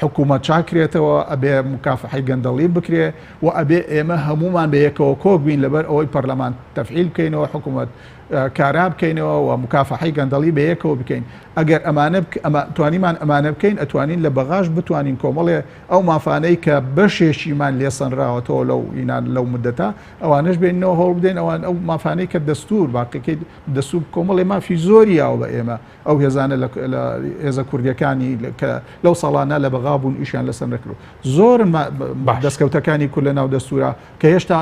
حکوومەت چاکرێتەوە، ئەبێ مکافحەی گەندەڵی بکرێ و ئەبێ ئێمە هەمومان بەیەکەوە کۆک بین لەبەر ئەوەی پەرلەمان تەفعیل بکەینەوە، حکوومەت کارا بکەینەوە و مکافحەی گەندەڵی بەیەکەوە بکەین. ئەگەر توانیمان ئەمانە بکەین ئەتوانین لە بەغاش بتوانین کۆمەڵێ ئەو مافانەی کە بەشێشیمان لێسەنراوەتەوە لەو ئینان لەو مدەتا ئەوانش بێنەوە هەوڵ بدەین ئەوان ئەو مافانەی کە دەستور باقیەکەی دەسوب کۆمەڵی مافی زۆری یاوە بە ئێمە ئەو هێزانە لە هێزە کوردیەکانی کە لەو ساڵانە لە بەغا بوون ئیشیان لەسەر نەکرد. زۆر دەستکەوتەکانی کورد لە ناو دەستورە کە هێشتا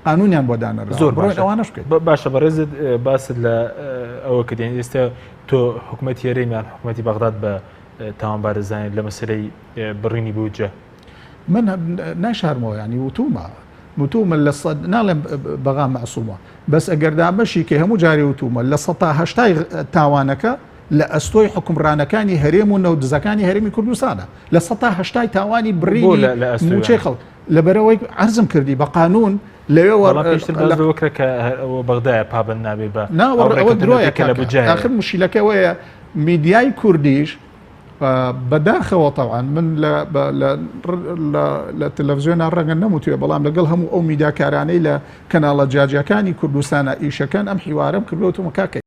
قانونیان بۆ دانەڕ زۆر ئەوانەش بکەیت. باشە بەڕێزت باست لە ئەوە کە دێن ئێستا تۆ حکوومەتی هێرەمیان حکوومەتی بەغداد بە تاوانبارەزانێت لە مەسلەی بڕینی بوجە من ناشارمەوە ینی وتومە لە ناڵێم بەغا مەعسوومە بەس ئەگەردا بەشی کە هەموو جارێ وتومە لە 180 تاوانەکە لە ئەستۆی حکومڕانەکانی هەرێم و نەودزەکانی هەرێمی کوردستانە لە 180 تاوانی بڕینی موچەی خەڵک لەبەرەوەی عەرزم کردی بە قانون لەوێوەکرە کە بەغدایە پابند نابێ بە درۆیەکە لە بجای آخر مشکلەکەوەیە میدیای کوردیش بەداخەوە طبعاً من لە تەلەڤیزیۆنە ڕەنگە نەموتوێ بەڵام لەگەڵ هەموو ئەو میدیاکارانەی لە کەناڵە جیاجیەکانی کوردستانە ئیشەکان ئەم حیوارەم کردوتمە کاکە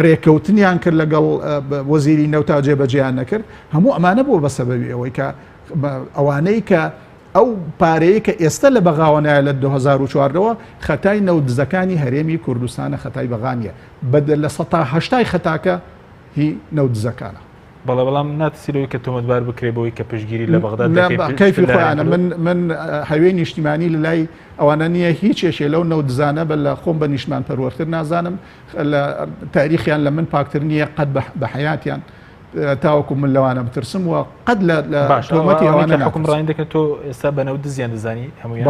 ڕێکەوتنیان کرد لەگەڵ وەزیری نەوتا جێبەجێیان نەکرد هەموو ئەمانە بوو بە سەبەبی ئەوەی کە ئەوانەی کە ئەو پارەیە کە ئێستا لە بەغاوەنایە لە 2014ەوە خەتای نەودزەکانی هەرێمی کوردستانە خەتای بەغانیە بەدەر لە 180 خەتاکە هی نەودزەکانە بەڵام ناتسیرەوەی کە تۆمەتبار بکرێ بەوەی کە پشگیری لە بەغداد کەیفی خۆیانە من هەوێی نیشتیمانی لە لای ئەوانە نییە هیچ کێشێ لەو نەودزانە بە لە خۆم بە نیشتمان پەروەرتر نازانم لە تاریخیان لە من پاکتر نییە قەت بە حیاتیان تاوەکو من لەوانە بترسم و قەت لە تۆمەتی ئەوانە حکم ڕاین دەکەن تۆ ئێستا بەنەوت دزیان دەزانی هەموویان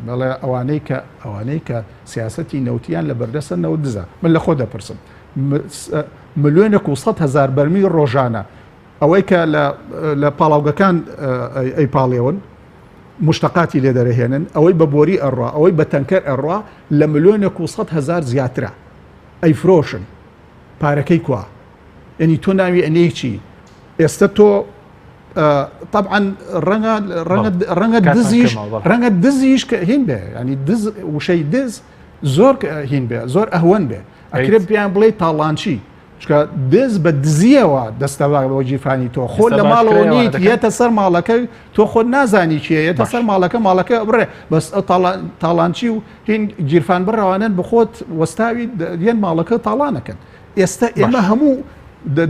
بەڵێ ئەوانەی کە سیاسەتی نەوتیان لە بەردەستە نەوت دزە من لە خۆ دەپرسم ملیۆنێک و 100,000 بەرمی ڕۆژانە ئەوەی کە لە پاڵاوگەکان ئەیپاڵێون مشتقاتی لێ دەرەهێنن ئەوەی بە بۆری ئەڕوا ئەوەی بە تەنکەر ئەڕوا لە ملیۆنێک و 100,000 زیاترە ئەیفرۆشن پارەکەی کوا ینی تۆ ناوی ئەنەیەکی ئێستا تۆ طبعا ڕەنگە دزیش کە هین بێ ینی وشەی دز زۆر هین بێ زۆر ئەهوەن بێ ئەکرێ بیان بڵێ تاڵانچی چکە دز بە دزیەوە دەستەوا بۆ جیرفانی تۆ خۆ لە ماڵەوە نیت یەتە سەر ماڵەکەی تۆ خۆ نازانی چیە یەتە سەر ماڵەکە بڕێ بەس تاڵانچی و هین گیرفان بڕەوانن بخۆت وەستاوی دێن ماڵەکە تاڵانەکەن ئێستا ئێمە هەموو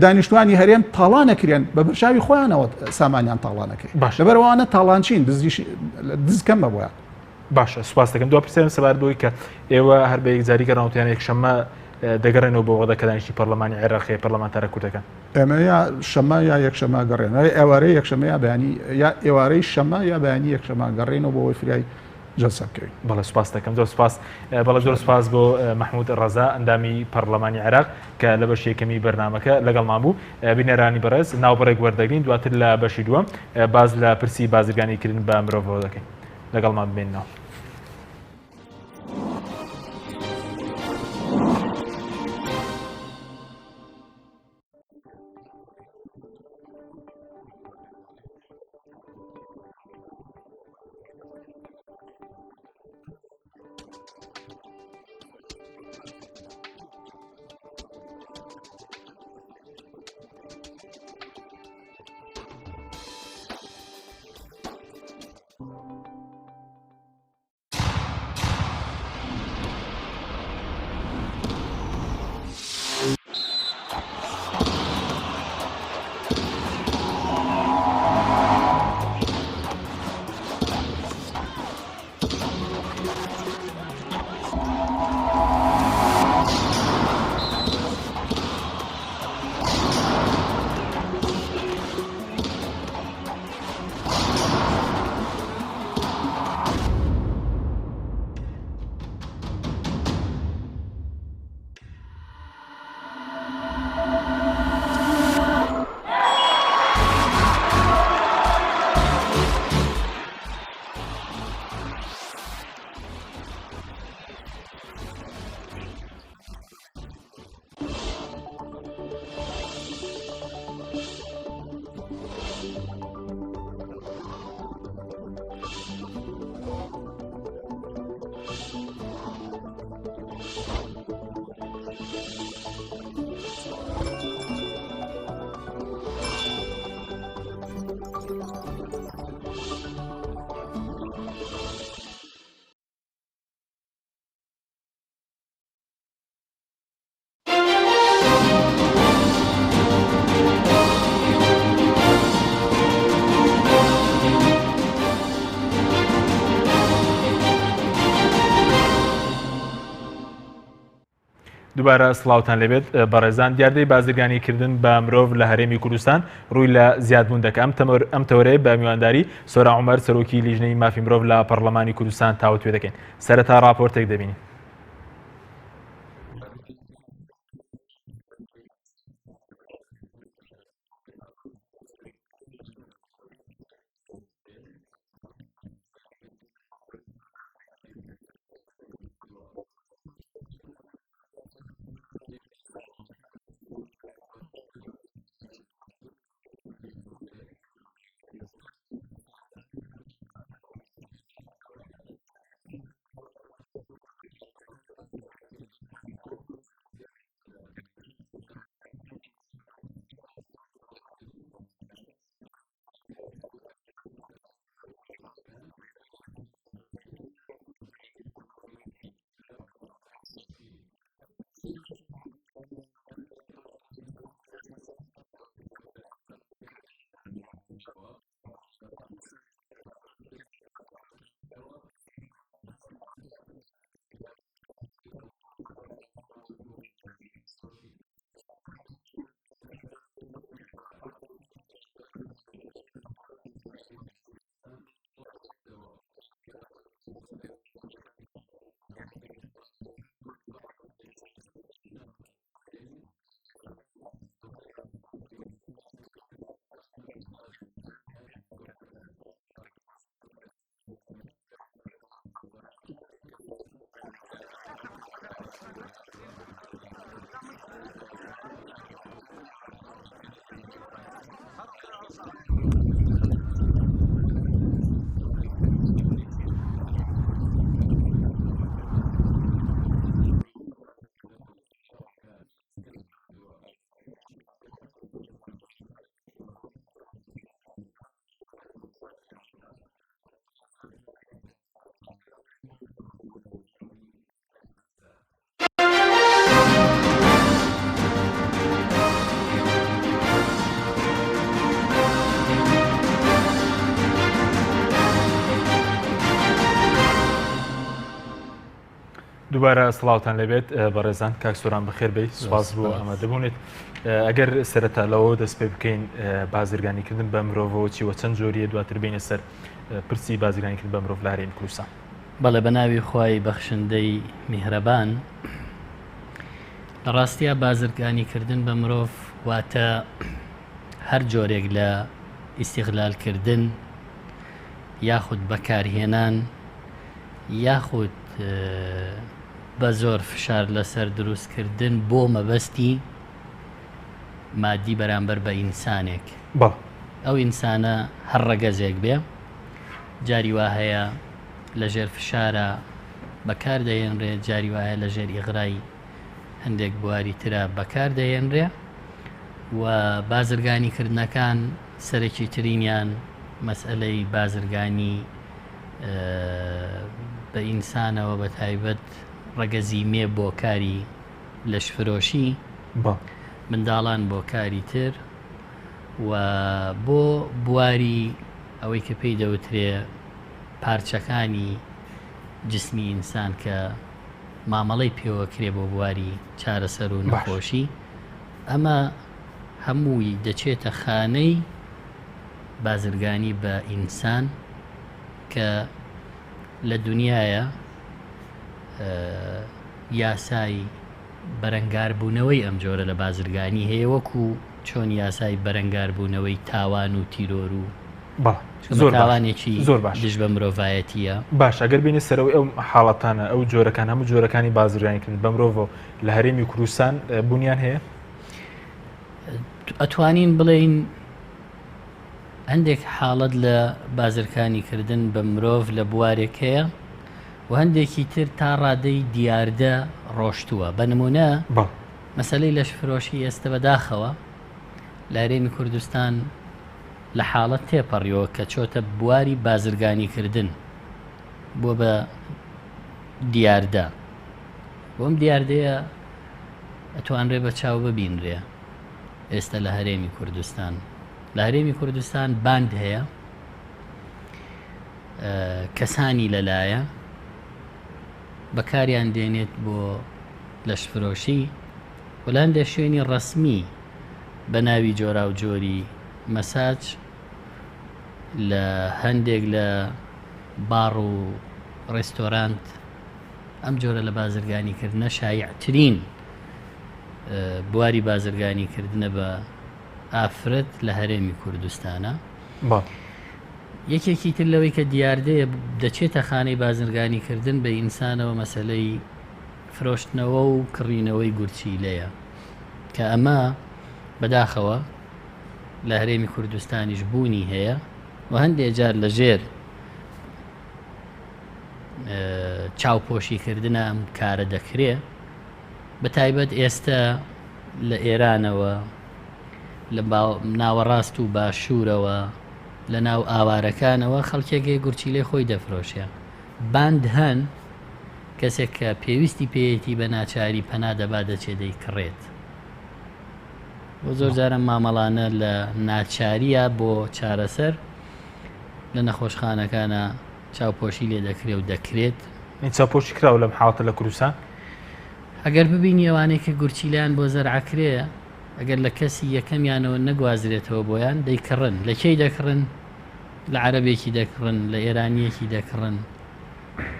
دانیشتوانی هەرێم تاڵانەکرێن بە بەرچاوی خۆیانەوە سامانیان تاڵانەکەی لەبەرەوەوانە تاڵانچین دز کەم بە بۆیان باشە سوپاس دەکەم دو پرسیارم سەبار بۆی کە ئێوە هەر بە یەکجاری گەڕاوتیان یەکشەممە دەگەڕێنەوە بۆ وەدە کە دانیشتی پەرلەمانی عێراقی پەرلەمانتارە کوردەکان ئێمە یا شەمە یا یەکشەمە گەڕێن ئێوارەی یەکشەمە یا بەیانی یا ئێوارەی شەمە یا بەیانی یەکشەمە گەڕێنەوە بۆ فریای جەلسەکەوی بەڵێ سوپاس دەکەم زۆر سوپاس بەڵێ زۆر سوپاس بۆ محمود ڕەزا ئەندامی پەرلەمانی عێراق کە لە بەش یەکەمی بەرنامەکە لەگەڵمان بوو بینەرانی بەڕێز ناوبڕێک وەردەگرین دواتر لە بەشی دووەم باز لە پرسی بازرگانیکردن بە مرۆڤەوە دەکەین لەگەڵمان ببێنەوە. دووبارە سڵاوتان لەبێت بەڕێزان دیاردەی بازرگانیکردن بە مرۆڤ لە هەرێمی کوردستان ڕووی لە زیادبوون دەکە ئەم تەورەیە بە میوانداری سۆرا عومەر سەرۆکی لیژنەی مافی مرۆڤ لە پەرلەمانی کوردستان تاوت پێ دەکەین. سەرەتا راپۆرتێک دەبینین. دووبارە سڵاوتان لەبێت بەڕێزان کاک سۆران بەخێر بێت سوپاس بۆ ئەمەدە بوونێت ئەگەر سەرەتا لەوە دەست پێ بکەین بازرگانیکردن بە مرۆڤەوە چیوە چەند جۆریە دواتر بینە سەر پرسی بازرگانیکردن بە مرۆڤ لە هەرێمی کوردستان. بەڵێ بە ناوی خوای بەخشندەی میهرەبان لە ڕاستیە بازرگانیکردن بە مرۆڤ واتە هەر جۆرێک لە ئیستیغلالکردن یاخود بەکارهێنان یاخود بە زۆر فشار لەسەر دروستکردن بۆ مەبەستی مادی بەرامبەر بە ئینسانێک ئەو ئینسانە هەر ڕەگەزێک بێ جاری وا هەیە لەژێر فشارە بەکار دەهێنرێ جاری وایە لەژێر ئیغرای هەندێک بواری ترە بەکار دەهێنرێ و بازرگانیکردنەکان سەرەکی ترینیان مەسئلەی بازرگانی بە ئینسانەوە بە تایبەت ڕەگەزی مێ بۆ کاری لەشفرۆشی منداڵان بۆ کاری تر و بۆ بواری ئەوەی کە پێی دەوترێ پارچەکانی جسمی ئینسان کە مامەڵەی پێوە کرێ بۆ بواری چارەسەر و نەخۆشی ئەمە هەمووی دەچێتە خانەی بازرگانی بە ئینسان کە لە دنیاە یاسای بەرەنگاربوونەوەی ئەم جۆرە لە بازرگانی هەیە وەکو چۆن یاسای بەرەنگاربوونەوەی تاوان و تیرۆر و تاوانێکی زۆر باش دژ بە مرۆڤایەتیە. باش ئەگەر بینێ سەرەوەی ئەو حاڵەتانە ئەو جۆرەکان هەموو جۆرەکانی بازرگانیکردن بە مرۆڤ لە هەرێمی کوردستان بوونیان هەیە ئەتوانین بڵێین هەندێک حاڵەت لە بازرگانیکردن بە مرۆڤ لە بوارێک هەیە و هەندێکی تر تا ڕادەی دیاردە ڕۆشتووە. بە نمونە مەسەلەی لەشفرۆشی ئێستا بەداخەوە لە هەرێمی کوردستان لە حاڵەت تێپەڕیەوە کە چۆتە بواری بازرگانیکردن بۆ بە دیاردە بۆم دیاردەیە ئەتوانرێ بە چاو ببینرێ. ئێستا لە هەرێمی کوردستان لە هەرێمی کوردستان باند هەیە کەسانی لەلایە بەکاریان دێنێت بۆ لەشفرۆشی و لە هەندێک شوێنی ڕەسمی بە ناوی جۆرا و جۆری مەساج لە هەندێک لە باڕ و ڕێستۆرانت ئەم جۆرە لە بازرگانیکردنە شایعترین بواری بازرگانیکردنە بە ئافرەت لە هەرێمی کوردستانە. یەکێکی تر لەوەی کە دیاردەیە دەچێتە خانەی بازرگانیکردن بە ئینسانەوە مەسەلەی فرۆشتنەوە و کڕینەوەی گورچیلەیە کە ئەمە بەداخەوە لە هەرێمی کوردستانیش بوونی هەیە و هەندێک جار لە ژێر چاوپۆشیکردنە ئەم کارە دەکرێ بە تایبەت ئێستا لە ئێرانەوە لە ناوەڕاست و باشوورەوە لە ناو ئاوارەکانەوە خەڵکێکی گورچیلەی خۆی دەفرۆشە. باند هەن کەسێک کە پێویستی پێیەتی بە ناچاری پەنا دەبا دەچێ دەیکڕێت. بۆ زۆر جارە مامەڵانە لە ناچاریە بۆ چارەسەر لە نەخۆشخانەکانە چاوپۆشی لێ دەکرێ و دەکرێت. چاوپۆشی کراوە لەم حاڵەتە لە کوردستان ئەگەر ببینی ئەوانەیە کە گورچیلیان بۆ زەرعەکرێ ئەگەر لە کەسی یەکەمیانەوە نەگوازرێتەوە بۆیان دەیکڕن. لە کەی دەکڕن؟ لە عەرەبێکی دەکڕن، لە ئێرانیەکی دەکڕن.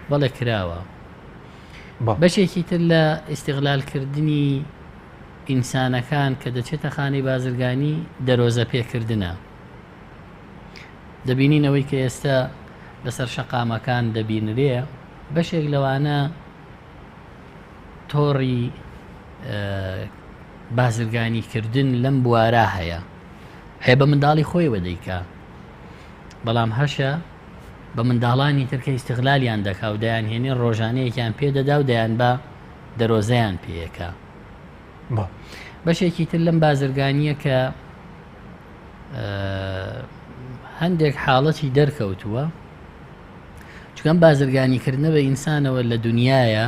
بەڵێ کراوە. بەشێکی تر لە ئیستیغلالکردنی ئینسانەکان کە دەچێتە خانەی بازرگانی دەرۆزە پێکردنە. دەبینینەوەی کە ئێستا لەسەر شەقامەکان دەبینرێ بەشێک لەوانە تۆڕی بازرگانیکردن لەم بوارە هەیە بە منداڵی خۆی وەدەیکا بەڵام هەشە بە منداڵانی ترکە ئیستیغلالیان دەکا و دەیان هێنێ ڕۆژانەیەکیان پێدەدا و دەیان بە دەرۆزەیان پێیەکە. بەشێکی تر لەم بازرگانیە کە هەندێک حاڵەتی دەرکەوتووە چکەم بازرگانیکردنە بە ئینسانەوە لە دنیاە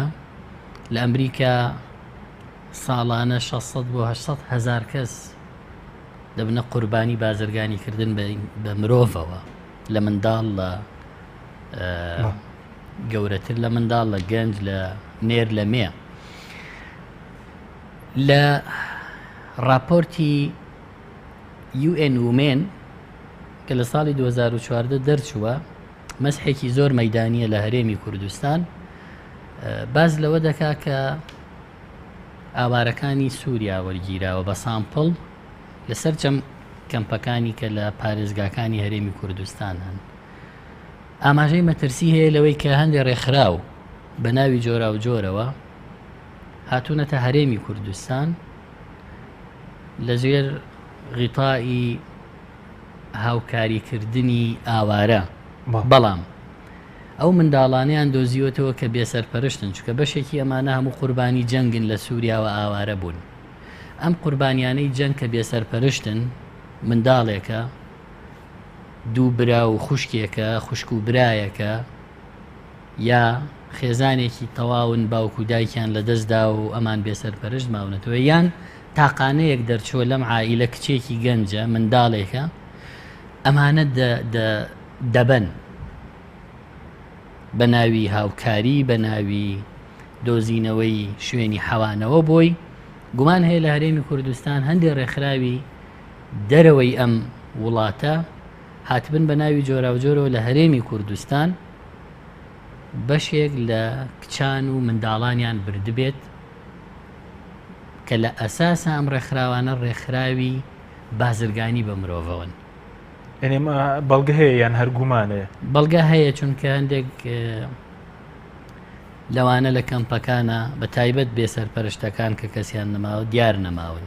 لە ئەمریکا ساڵانە 600 بۆ 800 هزار کەس دەبنە قوربانی بازرگانیکردن بە مرۆڤەوە لە منداڵ لە گەورەتر لە منداڵ لە گەنج لە نێر لە مێ لە راپۆرتی UN Women کە لە ساڵی 2014 دەرچووە مەسحێکی زۆر مەیدانیە لە هەرێمی کوردستان باز لەوە دەکا کە ئاوارەکانی سووریا وەرگیراوە بە سامپڵ لەسەر چەم کەمپەکانی کە لە پارێزگاکانی هەرێمی کوردستان هەن ئاماژەی مەترسی هەیە لەوەی کە هەندێک ڕێکخراو بە ناوی جۆرا و جۆرەوە هاتوونەتە هەرێمی کوردستان لەژێر غیتائی هاوکاریکردنی ئاوارە بەڵام ئەو منداڵانیان دۆزیوەتەوە کە بێسەرپەرشتن چکە بەشێکی ئەمانە هەموو قوربانی جەنگن لە سووریاوە ئاوارە بوون ئەم قوربانیانەی جەنگ کە بێسەرپەرشتن منداڵێکە دوو برا و خوشکێکە خوشک و برایەکە یا خێزانێکی تەواون باوکو دایکیان لە دەستدا و ئەمان بێسەرپەرشت ماونەتەوە یان تاقانەیەک دەرچووە لەم عائیلە کچێکی گەنجە منداڵێکە ئەمانە دەبەن بە ناوی هاوکاری بە ناوی دۆزینەوەی شوێنی حەوانەوە بۆی گومان هەیە لە هەرێمی کوردستان هەندێک ڕێکخراوی دەرەوەی ئەم وڵاتە هاتبن بە ناوی جۆرا و جۆرەوە لە هەرێمی کوردستان بەشێک لە کچان و منداڵانیان بردبێت کە لە ئەساسا ئەم ڕێکخراوانە ڕێکخراوی بازرگانی بە مرۆڤەوەن بەڵگە هەیە یان هەرگومانەیە بەڵگە هەیە چونکە هەندێک لەوانە لە کەمپەکانە بە تایبەت بێسەرپەرشتەکان کە کەسیان نەماوە دیار نەماون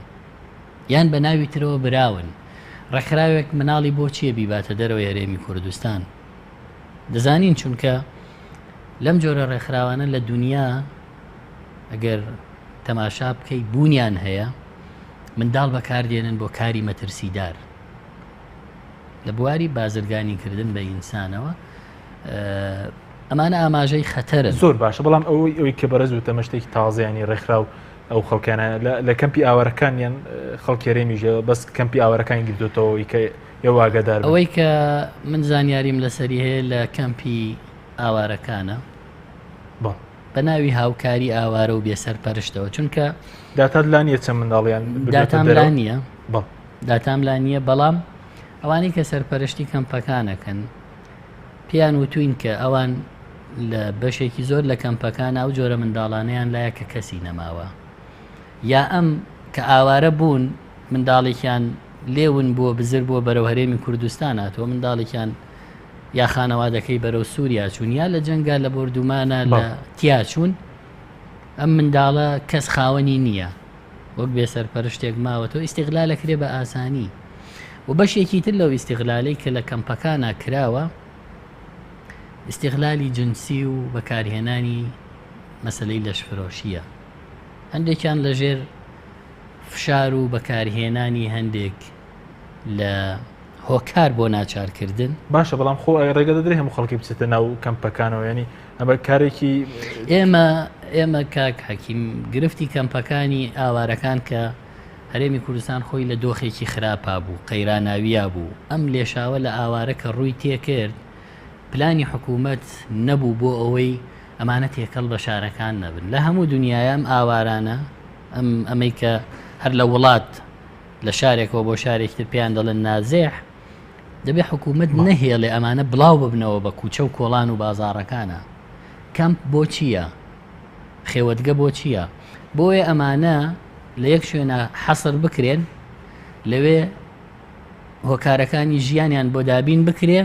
یان بە ناوی ترەوە براون ڕێکخراوێک مناڵی بۆ چییە بیباتە دەرەوەی هەرێمی کوردستان دەزانین چونکە لەم جۆرە ڕێکخراوانە لە دنیا ئەگەر تەماشا بکەی بوونیان هەیە منداڵ بەکاردێنن بۆ کاری مەترسیدار لە بواری بازرگانی کردن بە ئینسانەوە ئەمانە ئاماژەی خەتەرن زۆر باشە بەڵام ئەوەی کە بەرەز و تەمە شتێکی تازەیانی ڕێکخرا و ئەو خەڵکانە لە کەمپی ئاوارەکانیان خەڵکی هەرێمیژە بەس کەمپی ئاوارەکانی گرتوتەوەی کە ئێواگەدار ئەوەی کە من زانیاریم لەسەری هەیە لە کەمپی ئاوارەکانە بە ناوی هاوکاری ئاوارە و بێسەرپەرشتەوە چونکە داتات لا نییە چەند منداڵیان داتام لا نییە بەڵام ئەوانەی کە سەرپەرشتی کەمپەکانەکەن پێیان وتوین کە ئەوان لە بەشێکی زۆر لە کەمپەکان ئەو جۆرە منداڵانەیان لایە کە کەسی نەماوە یا ئەم کە ئاوارە بوون منداڵێکیان لێون بووە بزر بووە بەرەو هەرێمی کوردستان هاتووە منداڵێکیان یا خانەوادەکەی بەرەو سووریا چوون یا لە جەنگا لە بردومانە لە تیا چوون ئەم منداڵە کەس خاوەنی نییە وەک بێسەرپەرشتێک ماوەتەوە ئیستیغلالە کرێ بە ئاسانی و بەشێکی تر لەو ئیستیغلالەی کە لە کەمپەکانە کراوە ئیستیغلالی جنسی و بەکارهێنانی مەسەلەی لەشفرۆشیە هەندێکیان لەژێر فشار و بەکارهێنانی هەندێک لە هۆکار بۆ ناچارکردن باشە بەڵام خۆ ڕێگە دەدرێت هەموو خەڵکی بچێتە ناو کەمپەکانەوە ینی ئەمە کارێکی ئێمە کاک حەکیم گرفتی کەمپەکانی ئاوارەکان کە هەرێمی کوردستان خۆی لە دۆخێکی خراپا بوو قەیراناویە بوو ئەم لێشاوە لە ئاوارە کە ڕووی تێکرد پلانی حکوومەت نەبوو بۆ ئەوەی ئەمانە تێکەڵ بە شارەکان نەبن لە هەموو دنیاە ئەم ئاوارانە ئەمەی کە هەر لە وڵات لە شارێکەوە بۆ شارێکتر پێیان دەڵێن نازێح دەبێ حکوومەت نەهێڵێ ئەمانە بڵاو ببنەوە بە کوچە و کۆڵان و بازاڕەکانە کەمپ بۆ چییە خێوەتگە بۆ چییە بۆیە ئەمانە لە یەک شوێنە حەسر بکرێن لەوێ هۆکارەکانی ژیانیان بۆ دابین بکرێ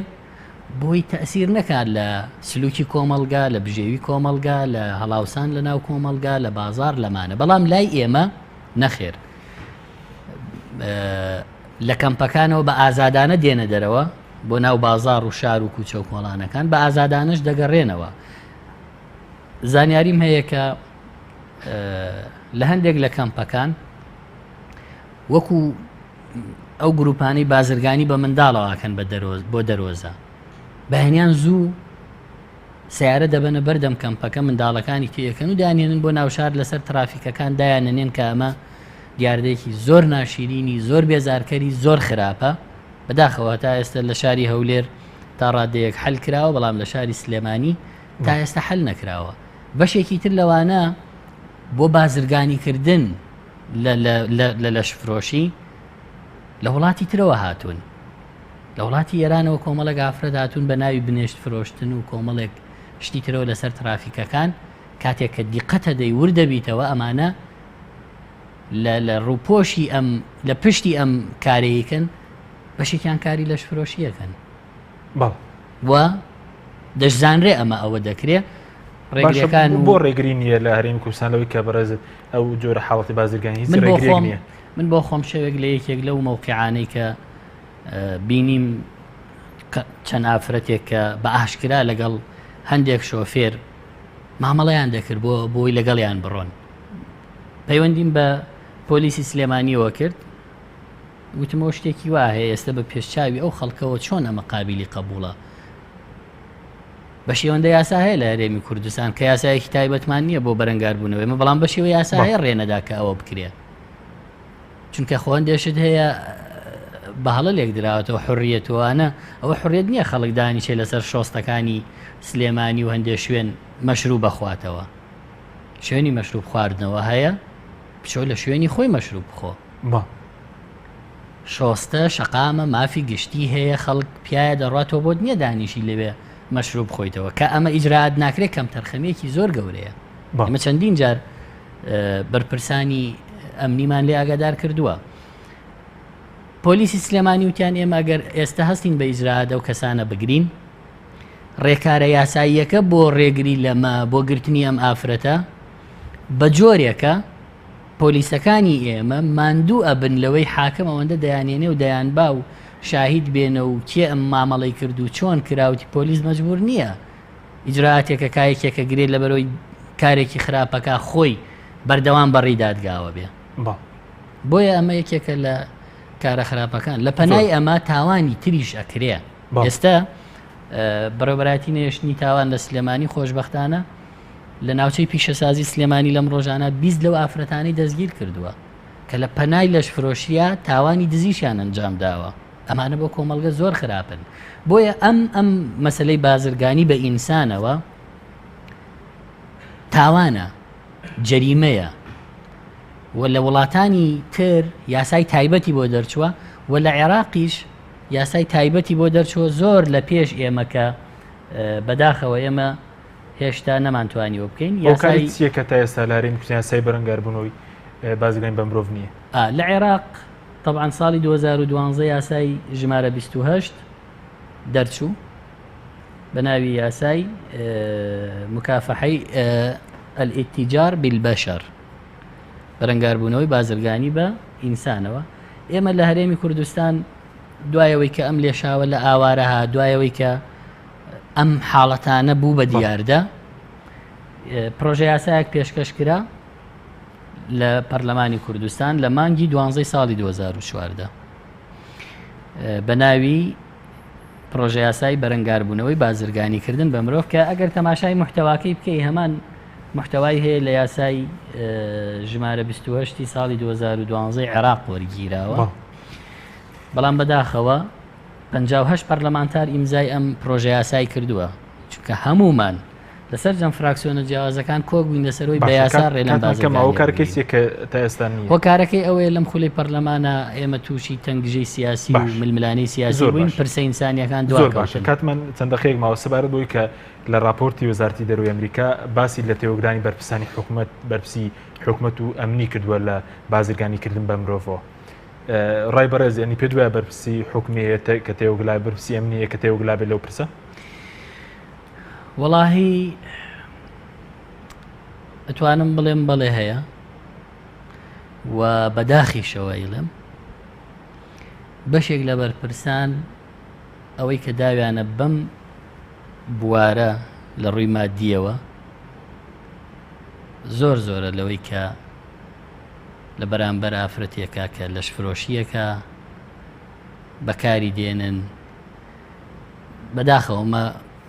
بۆی تەسیر نەکات لە سلوکی کۆمەلگا لە بژێوی کۆمەلگا لە هەڵاوسان لە ناو کۆمەلگا لە بازار لەمانە بەڵام لای ئێمە نەخێر لە کەمپەکانەوە بە ئازادانە دێنە دەرەوە بۆ ناو بازار و شار و کوچە و کۆڵانەکان بە ئازادانش دەگەڕێنەوە زانیاریم هەیە کە لە هەندێک لە کەمپەکان وەکو ئەو گروپانەی بازرگانی بە منداڵەوەکەن بۆ دەرۆزە بەهێنیان زوو سیارە دەبەنە بەردەم کەمپەکە منداڵەکانی تێەکەن و دانێنن بۆ ناوشار لەسەر ترافیکەکان دایانەنێن کە ئەمە دیاردەیەکی زۆر ناشیرینی زۆر بێزارکەری زۆر خراپە بەداخەوە تا ئێستا لە شاری هەولێر تا ڕادەیەک حەل کراوە بەڵام لە شاری سلێمانی تا ئێستا حل نەکراوە. بەشێکی تر لەوانە بۆ بازرگانیکردن لە لەشفرۆشی لە وڵاتی ترەوە هاتوون، لە وڵاتی ئێرانەوە کۆمەڵێک ئافرەت هاتوون بە ناوی بنێشت فرۆشتن و کۆمەڵێک شتی ترەوە لەسەر ترافیکەکان. کاتێک کە دیقەتە دەی وردەبیتەوە ئەمانە لە ڕووپۆشی لە پشتی ئەم کارەیەکەن بەشێکیان کاری لەشفرۆشیەکەن و دەشزانرێ ئەمە ئەوە دەکرێت. ڕێگریەکان بۆ ڕێگری نییە لە هەرێمی کوردستانەوەی کە بەڕێزت ئەو جۆرە حاڵەتی بازرگانی نییە. من بۆ خۆم شەوێک لە یەکێک لەو مەوقیعانەی کە بینیم چەند ئافرەتێک کە بە ئاشکرا لەگەڵ هەندێک شۆفێر مامەڵەیان دەکرد بۆی لەگەڵیان بڕۆن. پەیوەندیم بە پۆلیسی سلێمانیەوە کرد، وتمەوە شتێکی وا هەیە ئێستا بە پێشچاوی ئەو خەڵکەوە چۆن ئەمە قابلی قبوڵە. بە شێوەندە یاسا هەیە لە هەرێمی کوردستان کە یاسایەکی تایبەتمان نییە بۆ بەرەنگاربوونەوەی مە، بەڵام بە شێوە یاسا هەیە ڕێنەدا کە ئەوە بکرێت، چونکە خۆندێشت هەیە بە هەڵە لێک دراوەتەوە حڕیەتوانە. ئەوە حڕێت نییە خەڵک دانیچێ لەسەر شۆستەکانی سلێمانی و هەندێک شوێن مەشروب بەخواتەوە. شوێنی مەشروب خواردنەوە هەیە، بچۆ لە شوێنی خۆی مەشروب بخۆ. شۆستە شەقامە مافی گشتی هەیە، خەڵک پیاە دەڕاتەوە بۆ نییە دانیشی لەوێ مەشروب خۆیتەوە، کە ئەمە ئیجرات ناکرێت کەم تەرخەمێکی زۆر گەورەیە. ئەمە چەندین جار بەرپرسانی ئەمنیمان لێ ئاگادار کردووە. پۆلیسی سلێمانی وتیان ئێمە ئەگەر ئێستا هەستین بە ئیجرات ئەو کەسانە بگرین، ڕێکارە یاساییەکە بۆ ڕێگری لەمە بۆ گرتنی ئەم ئافرەتە بە جۆرێکە پۆلیسەکانی ئێمە ماندوو ئەبن لەوەی حاکم ئەوەندە دەیانێنێ و دەیان با و شاهید بێنە و کێ ئەم مامەڵی کرد و چۆن کراوتی پۆلیس مەجبور نییە ئیجراتێکە کایەکێکە گرێت لە بەرەوەی کارێکی خراپەکە خۆی بەردەوام بەڕێی دادگاوە بێ. بۆیە ئەمە یەکێکە لە کارە خراپەکان. لە پەنای ئەمە تاوانی تریش ئەکرێ. ئێستا بەڕێوەبەراتی نێشتنی تاوان لە سلێمانی خۆشبەختانە لە ناوچەی پیشەسازی سلێمانی لەم ڕۆژانە 20 لەو ئافرەتانەی دەستگیر کردووە کە لە پەنای لەشفرۆشیە تاوانی دزیشیان ئەنجام داوە. ئەمانە بۆ کۆمەڵگە زۆر خراپن. بۆیە ئەم مەسلەی بازرگانی بە ئینسانەوە تاوانە، جەریمەیە و لە وڵاتانی تر یاسای تایبەتی بۆ دەرچووە و لە عێراقیش یاسای تایبەتی بۆ دەرچووە زۆر لە پێش ئێمە کە بەداخەوە ئێمە هێشتا نەمانتوانی وە بکەین. یاسای چیەکە تا ئێستا لە هەرێمی کوردستان یاسای بەرەنگاربوونەوەی بازرگانی بە مرۆڤ نییە؟ لە عێراق طبعا ساڵی 2012 یاسای ژمارە 28 دەرچوو بە ناوی یاسای مکافحەی الاتیجار بالبەشەر، بەرەنگاربوونەوەی بازرگانی بە ئینسانەوە. ئێمە لە هەرێمی کوردستان دوایەوەی کە ئەم لێشاوە لە ئاوارەها، دوایەوەی کە ئەم حاڵەتانە بوو بە دیاردە، پرۆژە یاسایەک پێشکەش کرا لە پەرلەمانی کوردستان لە مانگی 12 ساڵی 2014 بە ناوی پرۆژە یاسای بەرەنگاربوونەوەی بازرگانیکردن بە مرۆڤ، کە ئەگەر تەماشای محتەواکەی بکەی هەمان محتەوای هەیە لە یاسای ژمارە 28 ساڵی 2012 عێراق وەرگیراوە. بەڵام بەداخەوە 58 پەرلەمانتار ئیمزای ئەم پرۆژە یاسای کردووە، چونکە هەمومان لەسەر جەم فراکسیۆنە جیاوازەکان کۆک بووین لەسەرەوەی بە یاسا ڕێلەم بازرگانی. کارکەسێکە تا ئێستا نییە. هۆکارەکەی ئەوەیە لەم خولەی پەرلەمانە ئێمە تووشی تەنگژەی سیاسی و ململانەی سیاسی بووین، پرسە ئینسانیەکان زۆر باشە. کاتمان چەند دقەیەک ماوە سەبارەت بووی کە لە راپۆرتی وەزارەتی دەروی ئەمریکا باسی لە تێوەگرانی بەرپرسانی حکوومەت بەرپرسی حکوومەت و ئەمنی کردووە لە بازرگانیکردن بە مرۆڤەوە. ڕای بەڕێز ینی پێ دوایە بەرپرسی حکومیەت کە تێوەگلای بەرپرسی ئەمنیە کە تێوەگلا بێت لەو پرسە؟ وەڵاهی ئەتوانم بڵێم بەڵێ هەیە و بەداخیشەوە ئیڵم بەشێک لە بەرپرسان ئەوەی کە داویانە بەم بوارە لە ڕووی مادیەوە زۆر زۆرە لەوەی کە لە بەرامبەر ئافرەتێکە کە لەشفرۆشیەکە بەکاری دێنن. بەداخەوەمە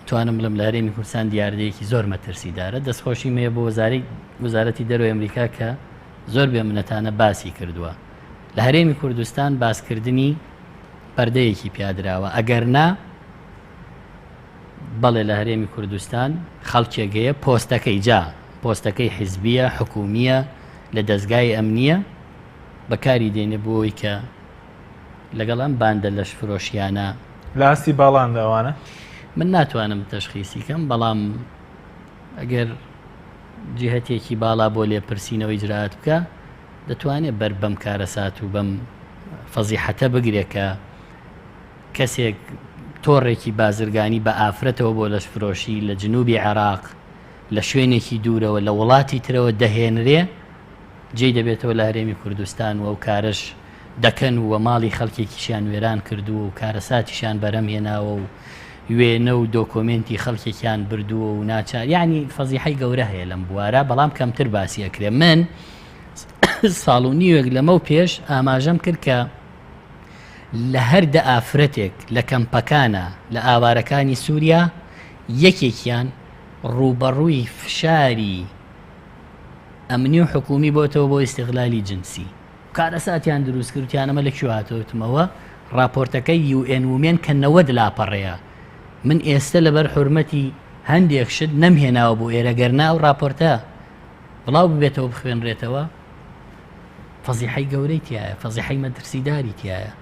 توانم بڵم لە هەرێمی کوردستان دیاردەیەکی زۆر مەترسیدارە. دەستخۆشی مێ بۆ وەزارەتی دەروی ئەمریکا کە زۆر بێ منەتانە باسی کردووە. لە هەرێمی کوردستان باسکردنی پەردەیەکی پیادراوە، ئەگەر نا بەڵێ لە هەرێمی کوردستان خەڵکێگەیە پۆستەکەی حیزبیە حکومیە لە دەستگای ئەمنیە بەکاری دێنێ بۆی کە لەگەڵ ئەم باندە لەش فرۆشیانە لە ئاستی باڵان ئەوانە من ناتوانم تەشخیسی کەم بەڵام ئەگەر جهتێکی باڵا بۆ لێپرسینەوەی جرات بکە دەتوانێت بەر بەم کارەسات و بەم فەزیحەتە بگرێت کە کەسێک تۆڕێکی بازرگانی بە ئافرەتەوە بۆ لەش فرۆشی لە جنوبی عێراق لە شوێنێکی دوورەوە لە وڵاتی ترەوە دەهێنرێ جێی دەبێتەوە لە هەرێمی کوردستان و ئەو کارش دەکەن و ماڵی خەڵکێکیشیان وێران کردووە و کارەساتیشان بەرەم هێناوە و وێنە و دۆکۆمنتی خەڵکێکیان بردووە و ناچار یعنی فەزیحەی گەورە هەیە لەم بوارە بەڵام کەمتر باسی ئەکرێ من ساڵ و نیوێک لەمە و پێش ئاماژەم کرد کە لە هەردە ئافرەتێک لە کەمپەکانە لە ئاوارەکانی سووریا یەکێکیان ڕوبەڕووی فشاری ئەمنی و حکومی بۆتەوە بۆ ئیستیغلالی جنسی کارەساتیان دروست کردیانەمە لە کوێ هاتەوتمەوە راپۆرتەکەی UN Women کە 90 لاپەڕەیە من ئێستا لەبەر حورمەتی هەندێک شت نەمهێناوە بۆ ئێرەگەرنا و راپۆرتە بڵاو ببێتەوە بخوێنرێتەوە فەزیحەی گەورەی تایە فەزیحەی مەترسیداری تایە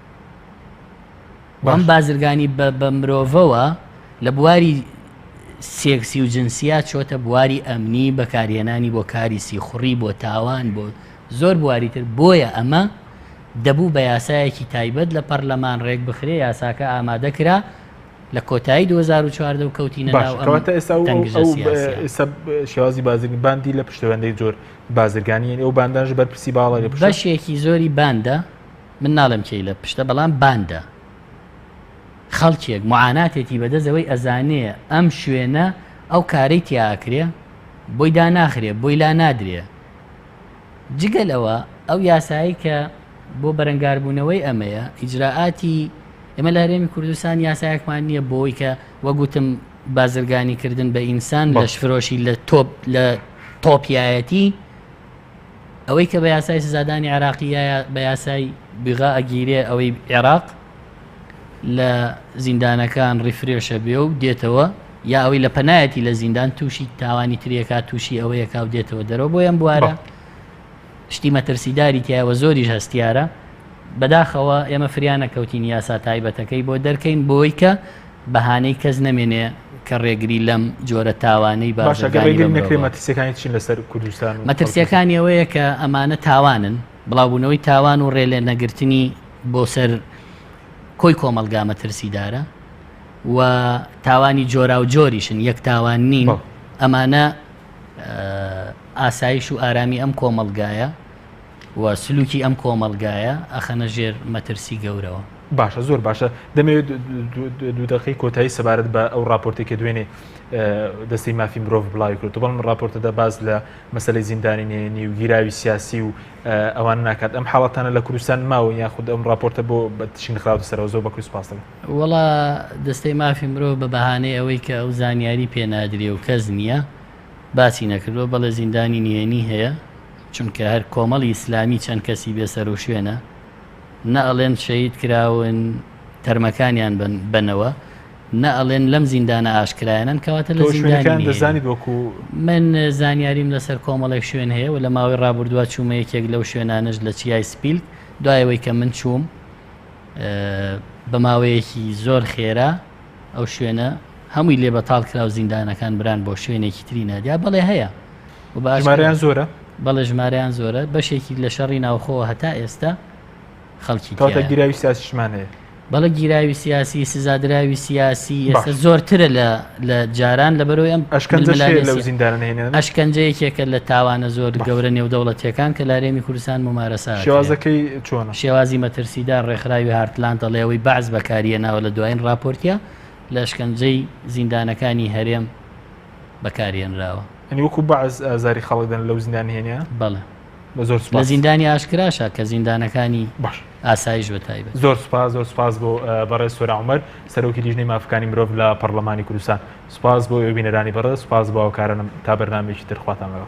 وەم بازرگانی بە مرۆڤەوە لە بواری سێکسی و جنسیات چۆتە بواری ئەمنی بەکارهێنانی بۆ کاری سیخوڕی بۆ تاوان بۆ زۆر بواری تر بۆیە ئەمە دەبوو بە یاسایەکی تایبەت لە پەرلەمان ڕێک بخرێ یاساکە ئامادەکرا لە کۆتایی 2014 و کەوتینە ناو ئێستا شێوازی بازرگانی باندی لە پشتەوەندەی زۆر بازرگانی ئەو باندانش بەرپرسی باڵە لە بەشێکی زۆری باندە من ناڵم کەی لە پشتە بەڵام باندە خەڵکێک معاناتێتی بەدەزەوەی ئەزانەیە ئەم شوێنە ئەو کارەی تیاکرێ بۆی داناخرێ بۆی لا نادرێ جگەلەوە ئەو یاسایی کە بۆ بەرەنگاربوونەوەی ئەمەیە ئیجراعاتی ئێمە لە هەرێمی کوردستان یاسایەکمان نییە بۆی کە وەگوتم بازرگانیکردن بە ئینسان لە شفرۆشی لە تۆپیایەتی ئەوەی کە بە یاسای سزادانی عێراقیە بە یاسای بیغا ئەگیرێ ئەوەی عێراق لە زیندانەکان ڕیفرێشە بێ و دێتەوە یا ئەوەی لە پەنایەتی لە زیندان تووشی تاوانی ترێکا تووشی ئەوەیە کاو دێتەوە دەرەوە بۆ ئەم بوارە شتی مەترسیداری تایەوە زۆریش هەستیارە بەداخەوە ئێمە فریانە کەوتین یاسا تایبەتەکەی بۆ دەرکەین بۆی کە بەهانەی کەس نەمێنێ کە ڕێگری لەم جۆرە تاوانەی مەترسیەکانی چین لەسەر کوردستان مەترسیەکانی ئەوەیە کە ئەمانە تاوانن بڵاوبوونەوەی تاوان و ڕێلێ نەگرتنی بۆ سەر کۆی کۆمەلگا مەترسیدارە و تاوانی جۆرا و جۆریشن یەک تاوان نین ئەمانە ئاسایش و ئارامی ئەم کۆمەلگایە و سلوکی ئەم کۆمەلگایە ئەخەنە ژێر مەترسی گەورەوە باشە زۆر باشە دەمەوێت دوو دقەی کۆتایی سەبارەت بە ئەو راپۆرتێکە دوێنێ دەستەی مافی مرۆڤ بڵاوی کرد و بەڵام ڕاپۆرتەدا باز لە مەسەلەی زیندانینێنی و گیراوی سیاسی و ئەوان ناکات ئەم حاڵەتانە لە کوردستان ماوە یاخود ئەم راپۆرتە بۆ بەتشین خراوە سەرەوە زۆر بەکوی سپاس دەکەم وەڵا دەستەی مافی مرۆڤ بە بەهانەی ئەوەی کە ئەو زانیاری پێنادرێ و کەس نییە باسی نەکردووە بەڵێ زیندانی نوێنی هەیە چونکە هەر کۆمەڵی ئیسلامی چەند کەسی بێسەر و شوێنە نە ئەڵێن شەهید کراون تەرمەکانیان بنەوە نە ئەڵێن لەم زیندانە ئاشکرایەنن کەواتە لە زیندانی دەزانیت وەکو من زانیاریم لەسەر کۆمەڵێک شوێن هەیە و لە ماوەی ڕابردووە چوومە یەکێک لەو شوێنانش لە چیای سپیل دوایەوەی کە من چووم بە ماوەیەکی زۆر خێرا ئەو شوێنە هەمووی لێ بەتاڵ کرا و زیندانەکان بران بۆ شوێنێکی تری نادیا بەڵێ هەیە ژمارەیان زۆرە بەڵێ ژمارەیان زۆرە بەشێکی لە شەڕی ناوخۆوە هەتا ئێستا خەڵکی تاوتە گیراوی سیاسیشمان هەیە بەڵە گیراوی سیاسی سزادراوی سیاسی ئێستا زۆرترە لە جاران لە بەرەوەی ئەم ئەشکەنجەیەکێکە لە تاوانە زۆر گەورە نێودەوڵەتیەکان کە لارێمی کوردستان ممارەسا شێوازەکەی چۆنە شێوازی مەترسیدار ڕێکخراوی هارتلانتە لێەوەی بەعز بەکاریەناوە لە دوایین راپۆرتیا لە ئەشکەنجەی زیندانەکانی هەرێم بەکارێنراوە ئەنی وەکو بەعز ئازاری خەڵکدەن لەو زیندانی هێنیە بەڵێ لە زیندانی ئاشکراشە کە زیندانەکانی باش ئاسایش بە تایبەت زۆر سپاس بۆ بەڕێز سۆرا عومەر سەرۆکی لیژنەی مافەکانی مرۆڤ لە پەرلەمانی کوردستان سپاس بۆ ئێوە بینەرانی بەڕێز سپاس بۆ ئەو کارانم تا بەرنامێکی تر خواتان لەوە